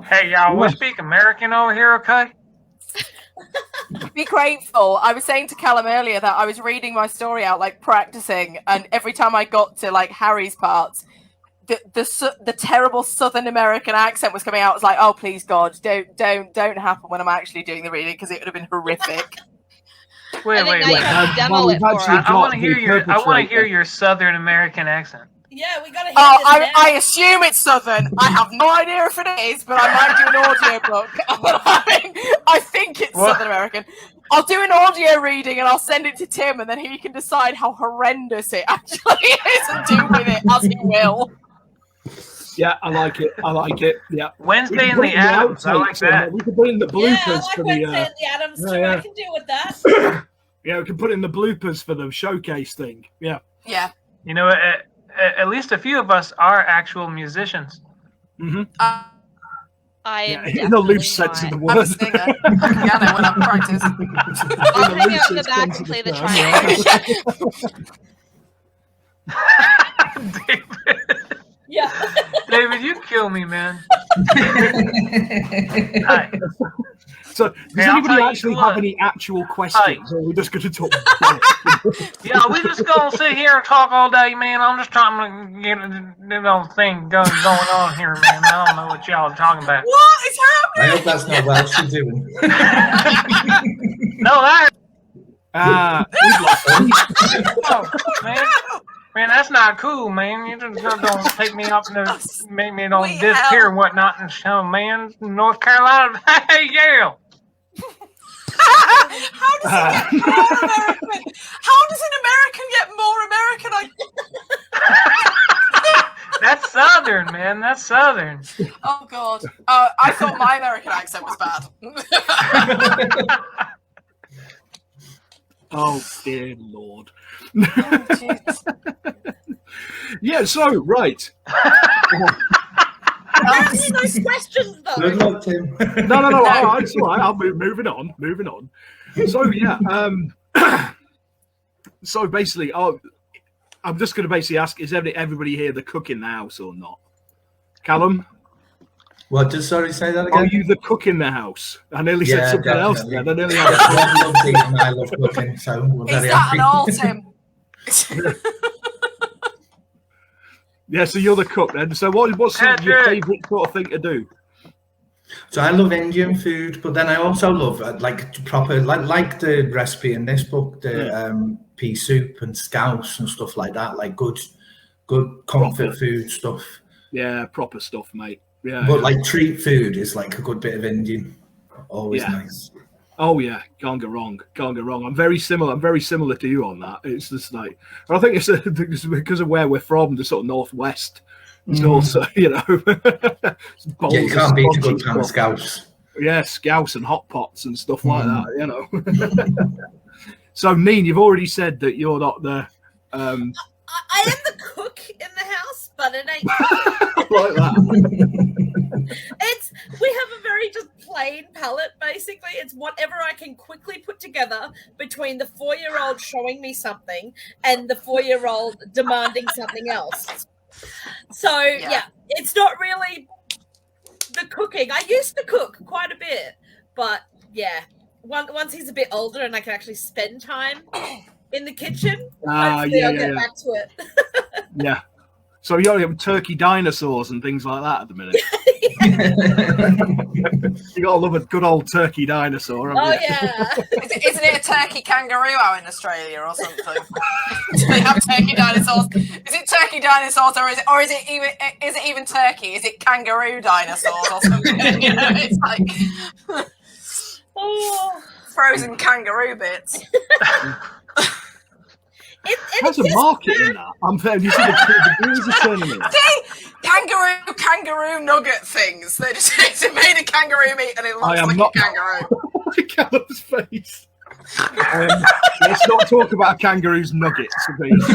Hey, y'all, we speak American over here, okay? Be grateful. I was saying to Callum earlier that I was reading my story out, like practicing, and every time I got to like Harry's parts, the terrible Southern American accent was coming out. I was like, oh please God, don't happen when I'm actually doing the reading because it would have been horrific. Wait. now you have to demo Well, it we've for actually us. I want to the hear your perpetrator. Southern American accent. Yeah, we gotta hear Oh, this now. I assume it's Southern. I have no idea if it is, but I might do an audiobook. I think it's What? Southern American. I'll do an audio reading and I'll send it to Tim, and then he can decide how horrendous it actually is and do with it as he will. Yeah, I like it. I like it. Yeah. Wednesday in put the it Adams. I outtakes, like that. We could put in the bloopers Yeah, I like for Wednesday the. and the Adams too. yeah. I can deal with that. Yeah, we can put in the bloopers for the showcase thing. Yeah. Yeah. You know, at least a few of us are actual musicians. Mm-hmm. I am In the loose definitely sense of the not. I'm a word. singer. I can piano when I practice. I'll In the hang out in the loosest back sense and of play the the term, triangle. David, Yeah. David, you kill me, man. Hi. So, does Hey, I'll anybody tell you actually what. have any actual questions, or are we just going to talk? Yeah, we just gonna sit here and talk all day, man. I'm just trying to get this old thing going on here, man. I don't know what y'all are talking about. What is I happening? hope that's not Welsh you're doing. No, that We've lost. man. Man, that's not cool, man. You just don't take me up and make me don't We disappear have- and whatnot. And show, man, North Carolina, hey, yeah. How does it get more American? How does an American get more American? That's Southern, man. That's Southern. Oh God! I thought my American accent was bad. Oh dear Lord. Oh, jeez. Yeah. So right. Answer those questions though. Good luck, Tim. No. All right, it's all right. I'm moving on. So yeah. So basically, I'm just going to basically ask: is everybody here the cook in the house or not? Callum, What? Just sorry, say that are again. you the cook in the house? I nearly said Yeah, something else definitely. there. I nearly Yeah, had I love eating, I love cooking, so we're Is very that happy. an all, Tim? Yeah, so you're the cook then. So what's your Patrick. favourite sort of thing to do? So I love Indian food, but then I also love like proper like the recipe in this book, the pea soup and scouse and stuff like that, like good comfort Proper. food stuff. Yeah, proper stuff, mate. Yeah. But like treat food is like a good bit of Indian. Always Yeah. nice. Oh yeah, can't go wrong. I'm very similar to you on that. It's just like, I think it's because of where we're from, the sort of northwest. It's also, you know, Yeah, you can't beat a good pan of scouse. Yeah, scouse and hot pots and stuff like that. You know. So, Neen, you've already said that you're not the. I am the cook in the house, but it ain't. Like that. We have a very just plain palate, basically. It's whatever I can quickly put together between the 4-year-old showing me something and the 4-year-old demanding something else. So, yeah, it's not really the cooking. I used to cook quite a bit, but yeah, once he's a bit older and I can actually spend time in the kitchen, hopefully I'll get back to it. Yeah. So you're having turkey dinosaurs and things like that at the minute. You gotta love a good old turkey dinosaur. Oh Haven't you? yeah. Isn't it a turkey kangaroo out in Australia or something? Do they have turkey dinosaurs? Is it turkey dinosaurs or is it even turkey? Is it kangaroo dinosaurs or something? You know, it's like frozen kangaroo bits. There's a market in that. I'm fair. You see the bees are turning in. See, kangaroo nugget things. They just it's made of kangaroo meat and it looks am like not- a kangaroo. Look at Callum's face. Let's not talk about kangaroos nuggets. Please.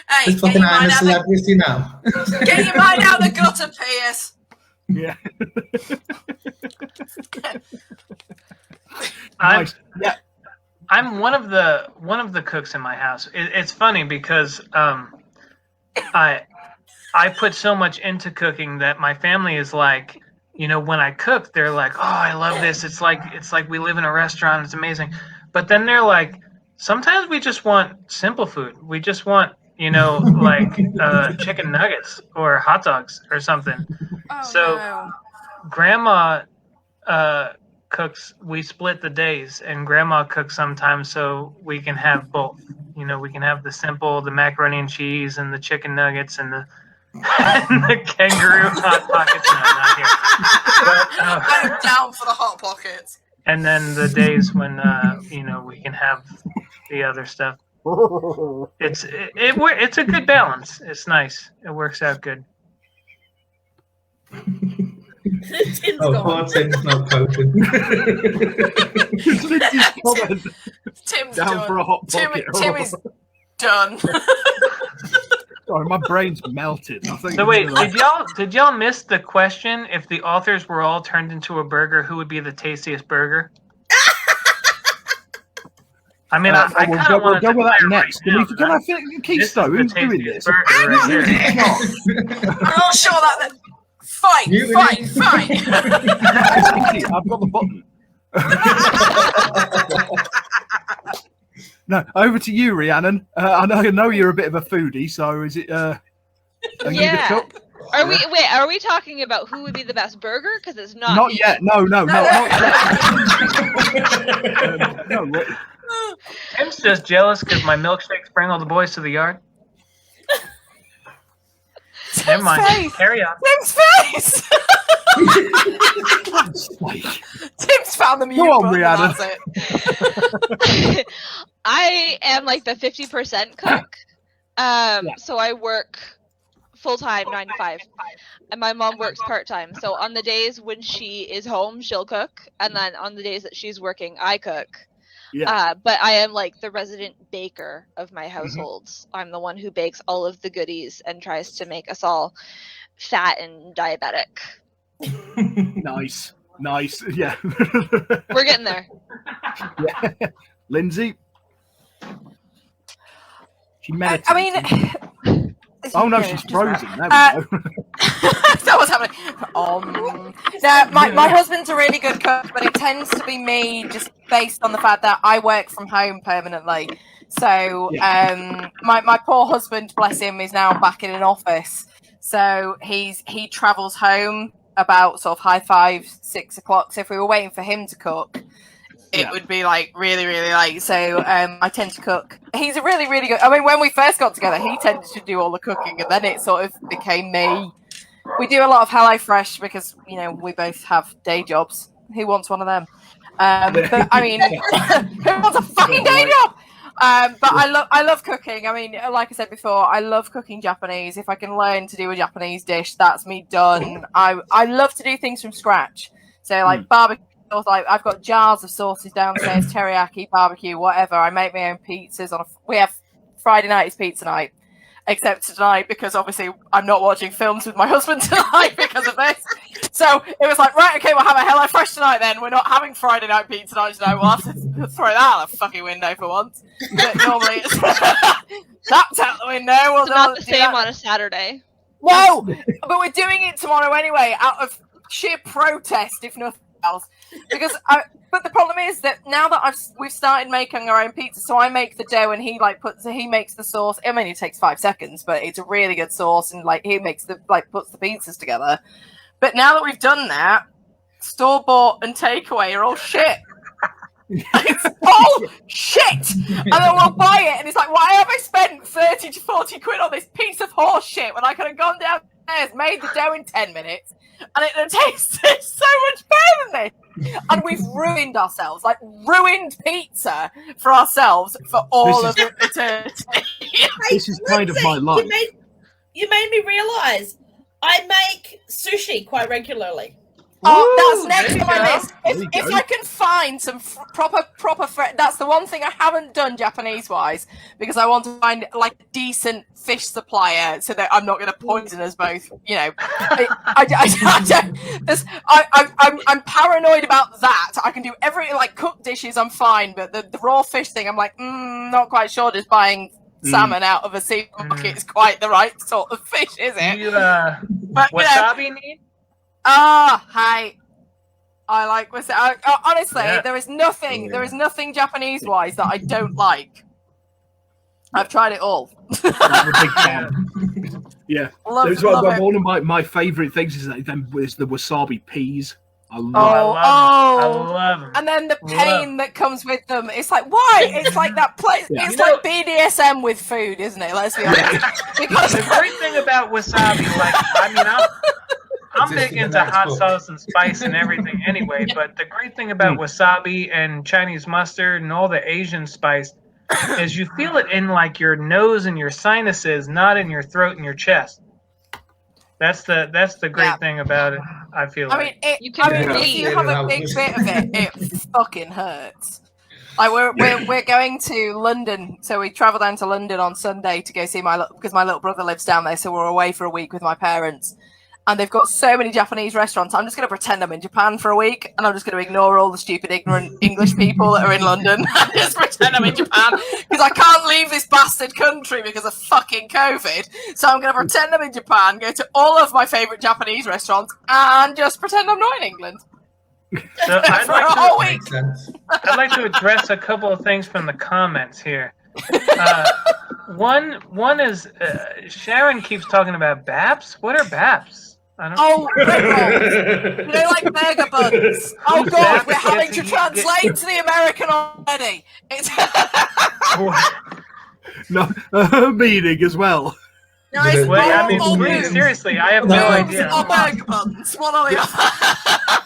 Hey, It's get fucking your I'm mind a out celebrity now. get your mind out the gutter, Pierce. Yeah. Nice. Yeah. I'm one of the cooks in my house. It's funny because I put so much into cooking that my family is like, you know, when I cook, they're like, oh, I love this. It's like we live in a restaurant. It's amazing. But then they're like, sometimes we just want simple food. We just want, you know, like chicken nuggets or hot dogs or something. Oh, So- no. Grandma cooks. We split the days, and Grandma cooks sometimes so we can have both. You know, we can have the simple, the macaroni and cheese, and the chicken nuggets, and the kangaroo hot pockets. No, not here. But, I'm down for the hot pockets. and then the days when you know, we can have the other stuff. It's a good balance. It's nice. It works out good. Tim's Oh, gone. poor Tim's not coping. Lindsay's comment Tim's down done. for a hot Tim, pocket. Tim is done. Sorry, my brain's melted. I think. So wait, did y'all miss the question? If the authors were all turned into a burger, who would be the tastiest burger? I mean, I we'll kind go, of want we'll to go with that declare next. right now Can I think this is Keystone? the Who's doing tastiest this? burger right here. I'm not sure that. Fight! You- Fight! I've got the button. No, over to you, Rhiannon. I know you're a bit of a foodie, so is it? Are you the Yeah. cook? Are we talking about who would be the best burger? Because it's not. Not me. yet. No, not yet. No, what- Tim's just jealous because my milkshakes bring all the boys to the yard. Never mind. face. Carry on. Tim's face! like, Tim's found the mute Go on, button, Rhiannon. that's it. I am like the 50% cook. So I work full time, 9 to 5, and my mom works part time. So on the days when she is home, she'll cook, and then on the days that she's working, I cook. yeah. But I am like the resident baker of my household. I'm the one who bakes all of the goodies and tries to make us all fat and diabetic. Nice. Yeah. We're getting there. Yeah. Lindsay. She meditates. I mean, oh no, Yeah, she's just frozen. There we go. that was happening. No, my husband's a really good cook, but it tends to be me just based on the fact that I work from home permanently. So my poor husband, bless him, is now back in an office. So he travels home about sort of 6 o'clock. So if we were waiting for him to cook, it would be like really, really late. So I tend to cook. He's a really, really good. I mean, when we first got together, he tended to do all the cooking, and then it sort of became me. We do a lot of HelloFresh because we both have day jobs. Who wants one of them? But I mean, who wants a fucking day job? But I love cooking. I mean, like I said before, I love cooking Japanese. If I can learn to do a Japanese dish, that's me done. I love to do things from scratch. So like barbecue. Like I've got jars of sauces downstairs, teriyaki, barbecue, whatever. I make my own pizzas. We have Friday night is pizza night, except tonight because obviously I'm not watching films with my husband tonight because of this. So it was like, right, okay, we'll have a HelloFresh tonight then. We're not having Friday night pizza night tonight. We'll have to throw that out the fucking window for once. But normally it's that's out the window. We'll It's not the do same that. on a Saturday. No, but we're doing it tomorrow anyway, out of sheer protest, if nothing else. But the problem is that now that we've started making our own pizza, so I make the dough and he makes the sauce. I mean, it takes 5 seconds, but it's a really good sauce, and he makes puts the pizzas together. But now that we've done that, store bought and takeaway are all shit. It's all shit, and then we'll buy it, and it's like, why have I spent 30 to 40 quid on this piece of horse shit when I could have gone downstairs, made the dough in 10 minutes, and it tasted so much better than this. And we've ruined ourselves, ruined pizza for ourselves for all of eternity. This is kind of my life. You made me realise I make sushi quite regularly. Oh, that's next there on my you go. list. There you If go. I can find some proper, that's the one thing I haven't done Japanese-wise, because I want to find a decent fish supplier so that I'm not going to poison us both. I'm paranoid about that. I can do every cooked dishes, I'm fine, but the raw fish thing, I'm not quite sure. Just buying salmon out of a supermarket is quite the right sort of fish, is it? You But, wasabi need? Hi. I like wasabi. Honestly, Yeah. there is nothing Japanese-wise that I don't like. I've tried it all. I'm a big fan. Yeah. Love it. One of my favourite things is the wasabi peas. I love I love them. And then the pain that comes with them. It's like, why? It's like that place. Yeah. It's like BDSM with food, isn't it? Let's be honest. Because The great thing about wasabi, I'm big into hot sauce and spice and everything anyway, but the great thing about wasabi and Chinese mustard and all the Asian spice, is you feel it in like your nose and your sinuses, not in your throat and your chest. That's the great thing about it. I feel I like. mean, You can if you have a big bit of it, it fucking hurts. Like we're going to London, so we travel down to London on Sunday to go see because my little brother lives down there, so we're away for a week with my parents. And they've got so many Japanese restaurants. I'm just going to pretend I'm in Japan for a week, and I'm just going to ignore all the stupid, ignorant English people that are in London and just pretend I'm in Japan because I can't leave this bastard country because of fucking COVID. So I'm going to pretend I'm in Japan, go to all of my favourite Japanese restaurants, and just pretend I'm not in England. So For a whole week. I'd like to address a couple of things from the comments here. One is Sharon keeps talking about BAPs. What are BAPs? I don't Oh, you know, like burger buns. Oh god, we're having to translate to the American already. It's No, meaning as well. no, it's Wait, I mean, all really, boobs. seriously, I have no idea. Or burger buns. One or the other.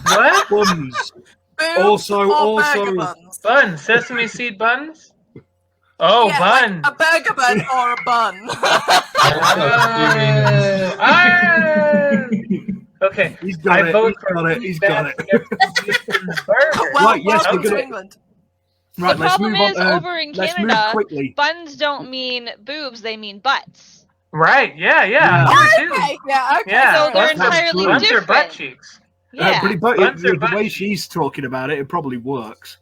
What? Buns. Boobs or burger buns. Buns, sesame seed buns? Oh, Yeah, bun. like a burger bun or a bun. Okay, He's got I it. vote He's for got it. He's got it. burger. Well, Right, yes, welcome we're gonna- to England. Right, The let's problem move is, on. over in Let's move Canada, quickly. buns don't mean boobs; they mean butts. Right, yeah. Yeah. Here too. Okay, yeah, okay. Yeah, So they're buns are- entirely buns are different. butt cheeks. Yeah. But Buns are the butt way cheeks. she's talking about it, it probably works.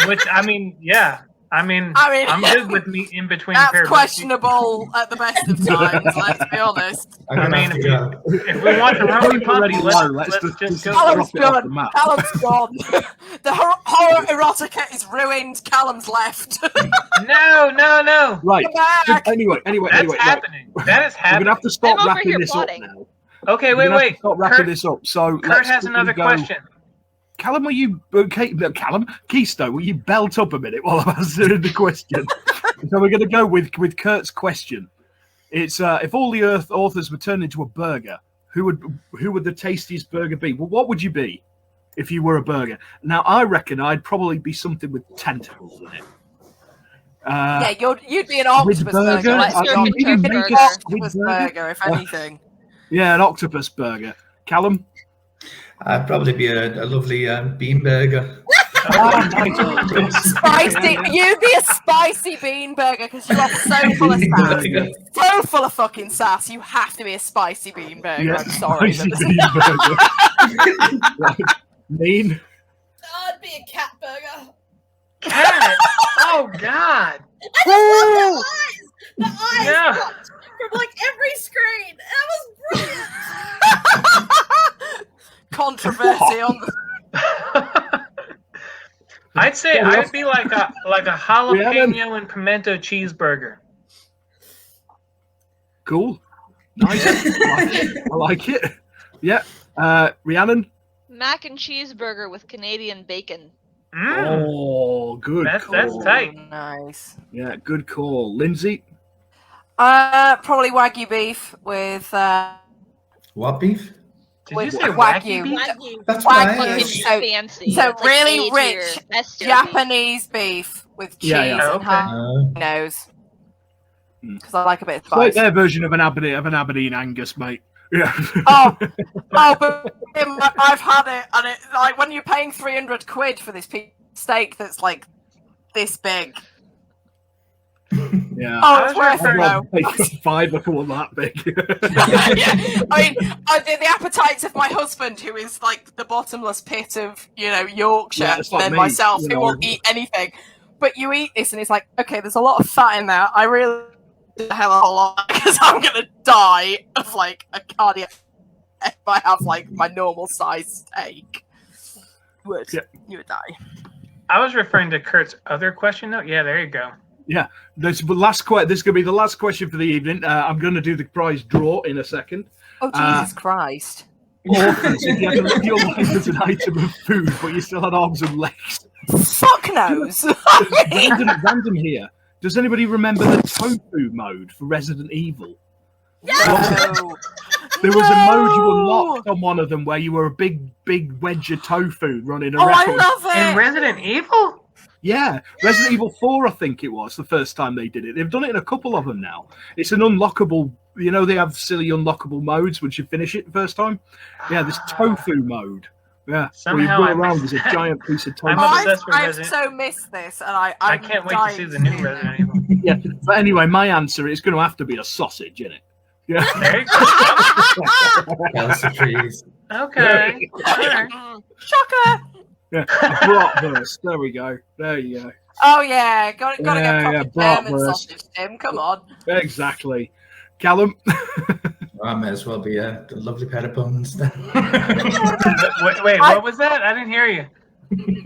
Which, I mean, yeah. I mean, I mean, I'm good with meat in between a pair That's of butt cheeks. questionable at the best of times, let's be honest. I mean, if we want the Roman Already puppy, low, let's just go. Callum's drop it off the gone. map. Callum's gone. The horror erotica is ruined. Callum's left. No. Right. Come back. Anyway, That's right. happening. That is We're happening. gonna have to start I'm over wrapping here this plotting. up now. Okay, We're gonna have wait. to start wrapping Kurt, this up. So Kurt let's has quickly another go. question. Callum, will you okay? No, Callum, Keisto, will you belt up a minute while I'm answering the question? So we're going to go with Kurt's question. It's if all the Earth authors were turned into a burger, who would the tastiest burger be? Well, what would you be if you were a burger? Now, I reckon I'd probably be something with tentacles in it. Yeah, you'd be an octopus with burger. burger, Let's I be mean, honest. maybe You'd be make an a octopus squid burger. burger, if anything. Yeah, an octopus burger. Callum? I'd probably be a lovely bean burger. Spicy. You'd be a spicy bean burger because you are so full of sass. So full of fucking sass. You have to be a spicy bean burger. Yeah, I'm sorry. spicy but bean burger. Right. Mean? I'd be a cat burger. Cat. Oh God. I just love the eyes. The eyes Yeah. popped from like every screen. That was brilliant. Controversy on the. I'd say I'd be like a jalapeno and pimento cheeseburger. Cool. Nice. I like it. Yeah. Rhiannon? Mac and cheeseburger with Canadian bacon. Mm. Oh, good That's call. tight. Nice. Yeah, good call. Lindsay? Probably Wagyu beef with What beef? Did you with say Wagyu. wacky beef? Wagyu. That's Wagyu. right. It's So- fancy. so It's like really A tier, rich S tier Japanese beef with cheese Yeah, yeah. and Okay. nose. Hmm. Because I like a bit of It's like spice. their version of an Aberdeen Angus, mate. Yeah. But I've had it, and it like when you're paying 300 quid for this piece of steak that's like this big. Yeah. Oh, it's worth I'd it rather though. take a fiver for one that big. Yeah. I mean, the appetites of my husband, who is like the bottomless pit of Yorkshire, Yeah, it's like than me, myself, you who know. will eat anything. But you eat this, and it's like, okay, there's a lot of fat in there. I really the hell of a lot because I'm gonna die of like a cardiac if I have like my normal size steak. You would die. I was referring to Kurt's other question, though. Yeah, there you go. This is going to be the last question for the evening. I'm going to do the prize draw in a second. Oh Jesus Christ! Orphans, if you had to live your life as an item of food, but you still had arms and legs. Fuck knows. Random here. Does anybody remember the tofu mode for Resident Evil? No. There was a mode you unlocked on one of them where you were a big wedge of tofu running Oh, around. I love it. In Resident Evil? Yeah, Resident Evil 4, I think it was the first time they did it. They've done it in a couple of them now. It's an unlockable, you know, they have silly unlockable modes once you finish it the first time. Yeah, this tofu mode. Yeah, Somehow where I you run around missed as a that. giant piece of tofu. I'm obsessed with I've Resident. so missed this, and I I'm can't wait to see the new Resident Evil. Yeah, but anyway, my answer is going to have to be a sausage, isn't it? Yeah. There you go. Kelsey trees. Okay. All right. Shocker! Yeah, bratwurst. There we go. There you go. Oh yeah, got to Yeah, get proper German bratwurst. sausage, Tim. Come on. Exactly. Callum. I may as well be a lovely pair of buns then. Wait, what was that? I didn't hear you.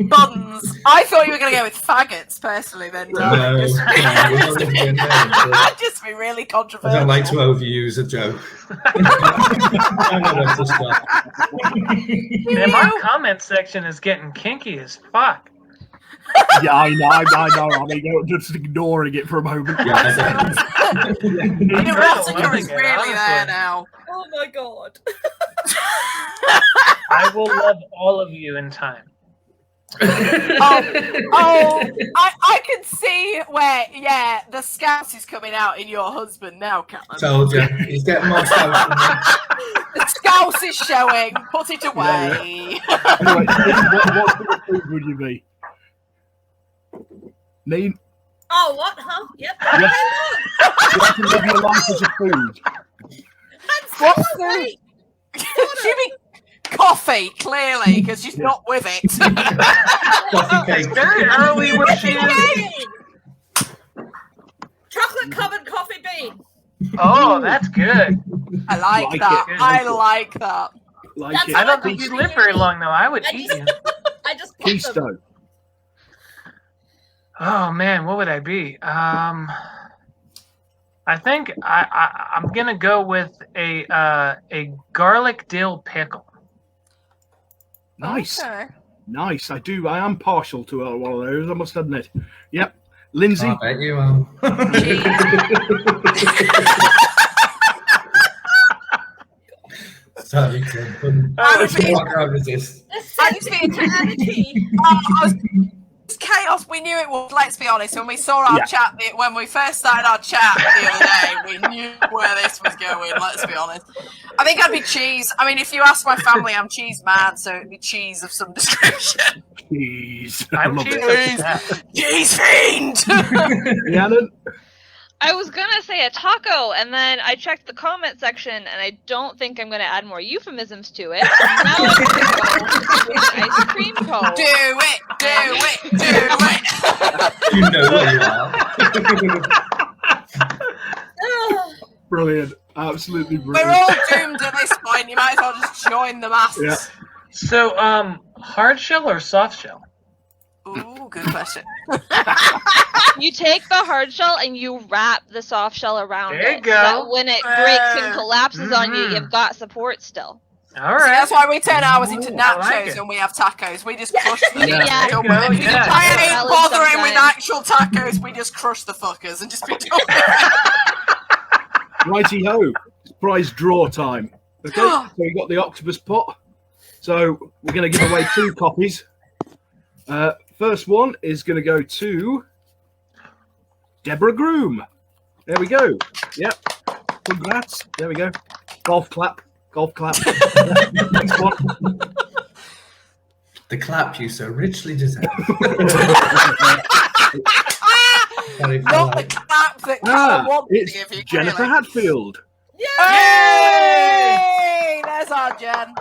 Buns. I thought you were going to go with faggots, personally. Then No, just, no, we're not even going there, but just be really I controversial. don't like to overuse a joke. I know when to stop. Damn, our comment section is getting kinky as fuck. Yeah, I know. I mean, you're just ignoring it for a moment. Yeah, The erotica is Honestly. really there now. Oh my god. I will love all of you in time. I can see where, yeah, the scouse is coming out in your husband now, Callum. told you. He's getting more stuff than me. The scouse is showing. Put it away. Anyway, what sort of food would you be? Name. Oh, what? Huh? Yep. Yes. You have to live your life as a food. What That's food? right. Jimmy, coffee, clearly, because she's not with it. Coffee cake. Very early where she is. Chocolate covered coffee bean. Oh, that's good. I like Like that. it. I like that. Like That's it. I don't think you'd live very long, though. I would eat you. I just put them. Keystone. Oh man, what would I be? I think I'm gonna go with a garlic dill pickle. Nice. Okay. Nice. I am partial to one of those, I must admit. Yep. Lindsay. I bet you are. Sorry, Tim. I would be- I can't resist. I just think it's chaos. We knew it was. Let's be honest. When we saw our Yeah. chat, when we first started our chat the other day, we knew where this was going. Let's be honest. I think I'd be cheese. I mean, if you ask my family, I'm cheese mad, so it'd be cheese of some description. Jeez. I'm love cheese it. upset. Cheese fiend. Rhiannon? I was gonna say a taco, and then I checked the comment section, and I don't think I'm gonna add more euphemisms to it. So now I'm gonna go with ice cream cone. Do it. Do it. Do it. You know where you are. Brilliant. Absolutely We're brilliant. all doomed at this point. You might as well just join the masses. Yeah. So, hard shell or soft shell? Ooh, good question. You take the hard shell and you wrap the soft shell around There you it. go. So that when it breaks and collapses on you, Mhm. you've got support still. All See, right. that's why we turn ours into Ooh, I nachos like it. when we have tacos. We just crush them. Yeah. Yeah. Done There you with go, it. yeah. I ain't Salad bothering with sometimes. actual tacos. We just crush the fuckers and just be done with it. Righty ho. It's prize draw time. Okay. So you got the octopus pot. So we're going to give away 2 copies. First one is going to go to Deborah Groom. There we go. Yep. Congrats. There we go. Golf clap. Golf clap. Next one. The clap you so richly deserve. Very Not the polite. clap that Callum wanted to It's give you. Jennifer clearly. Hatfield. Hey! There's our Jen.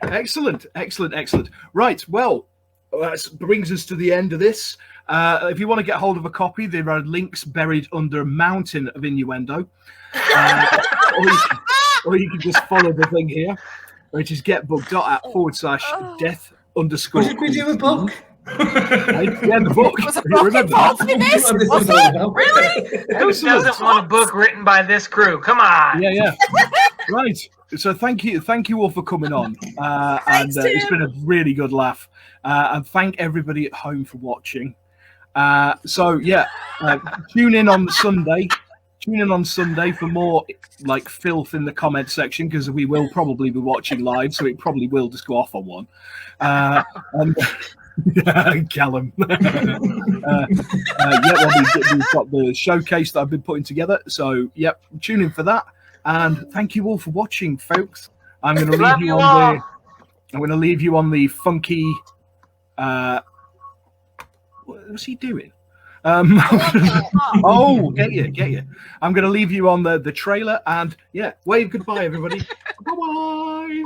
Excellent, excellent, excellent. Right, well, that brings us to the end of this. If you want to get hold of a copy, there are links buried under a mountain of innuendo. Or you can just follow the thing here, which is getbook.app/death_. Would we do a book? Yeah, the book. Was a You book remember involved that? in this? Well, this Was is all it? about- Really? Who doesn't want a book written by this crew? Come on. Yeah, yeah. Right. So thank you all for coming on, and Thanks, it's Tim. been a really good laugh. And thank everybody at home for watching. So yeah, tune in on Sunday. tune in on Sunday for more like filth in the comment section, because we will probably be watching live, so it probably will just go off on one. And Callum. Well, we've got the showcase that I've been putting together. So, yep, tune in for that. And thank you all for watching, folks. I'm going to leave you on the. I'm going to leave you on the funky. What was he doing? Oh, get you. I'm going to leave you on the trailer, and yeah, wave goodbye, everybody. Bye.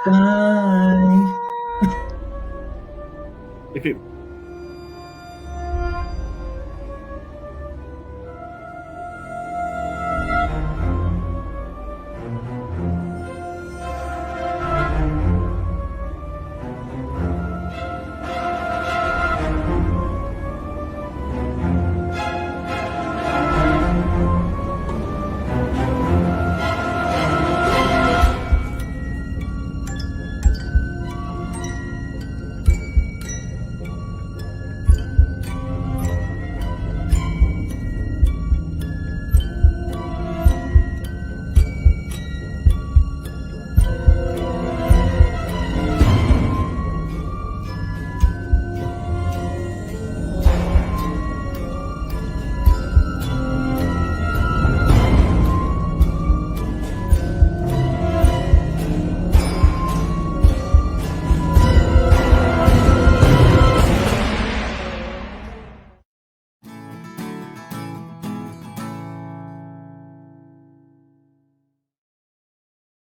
Bye. If it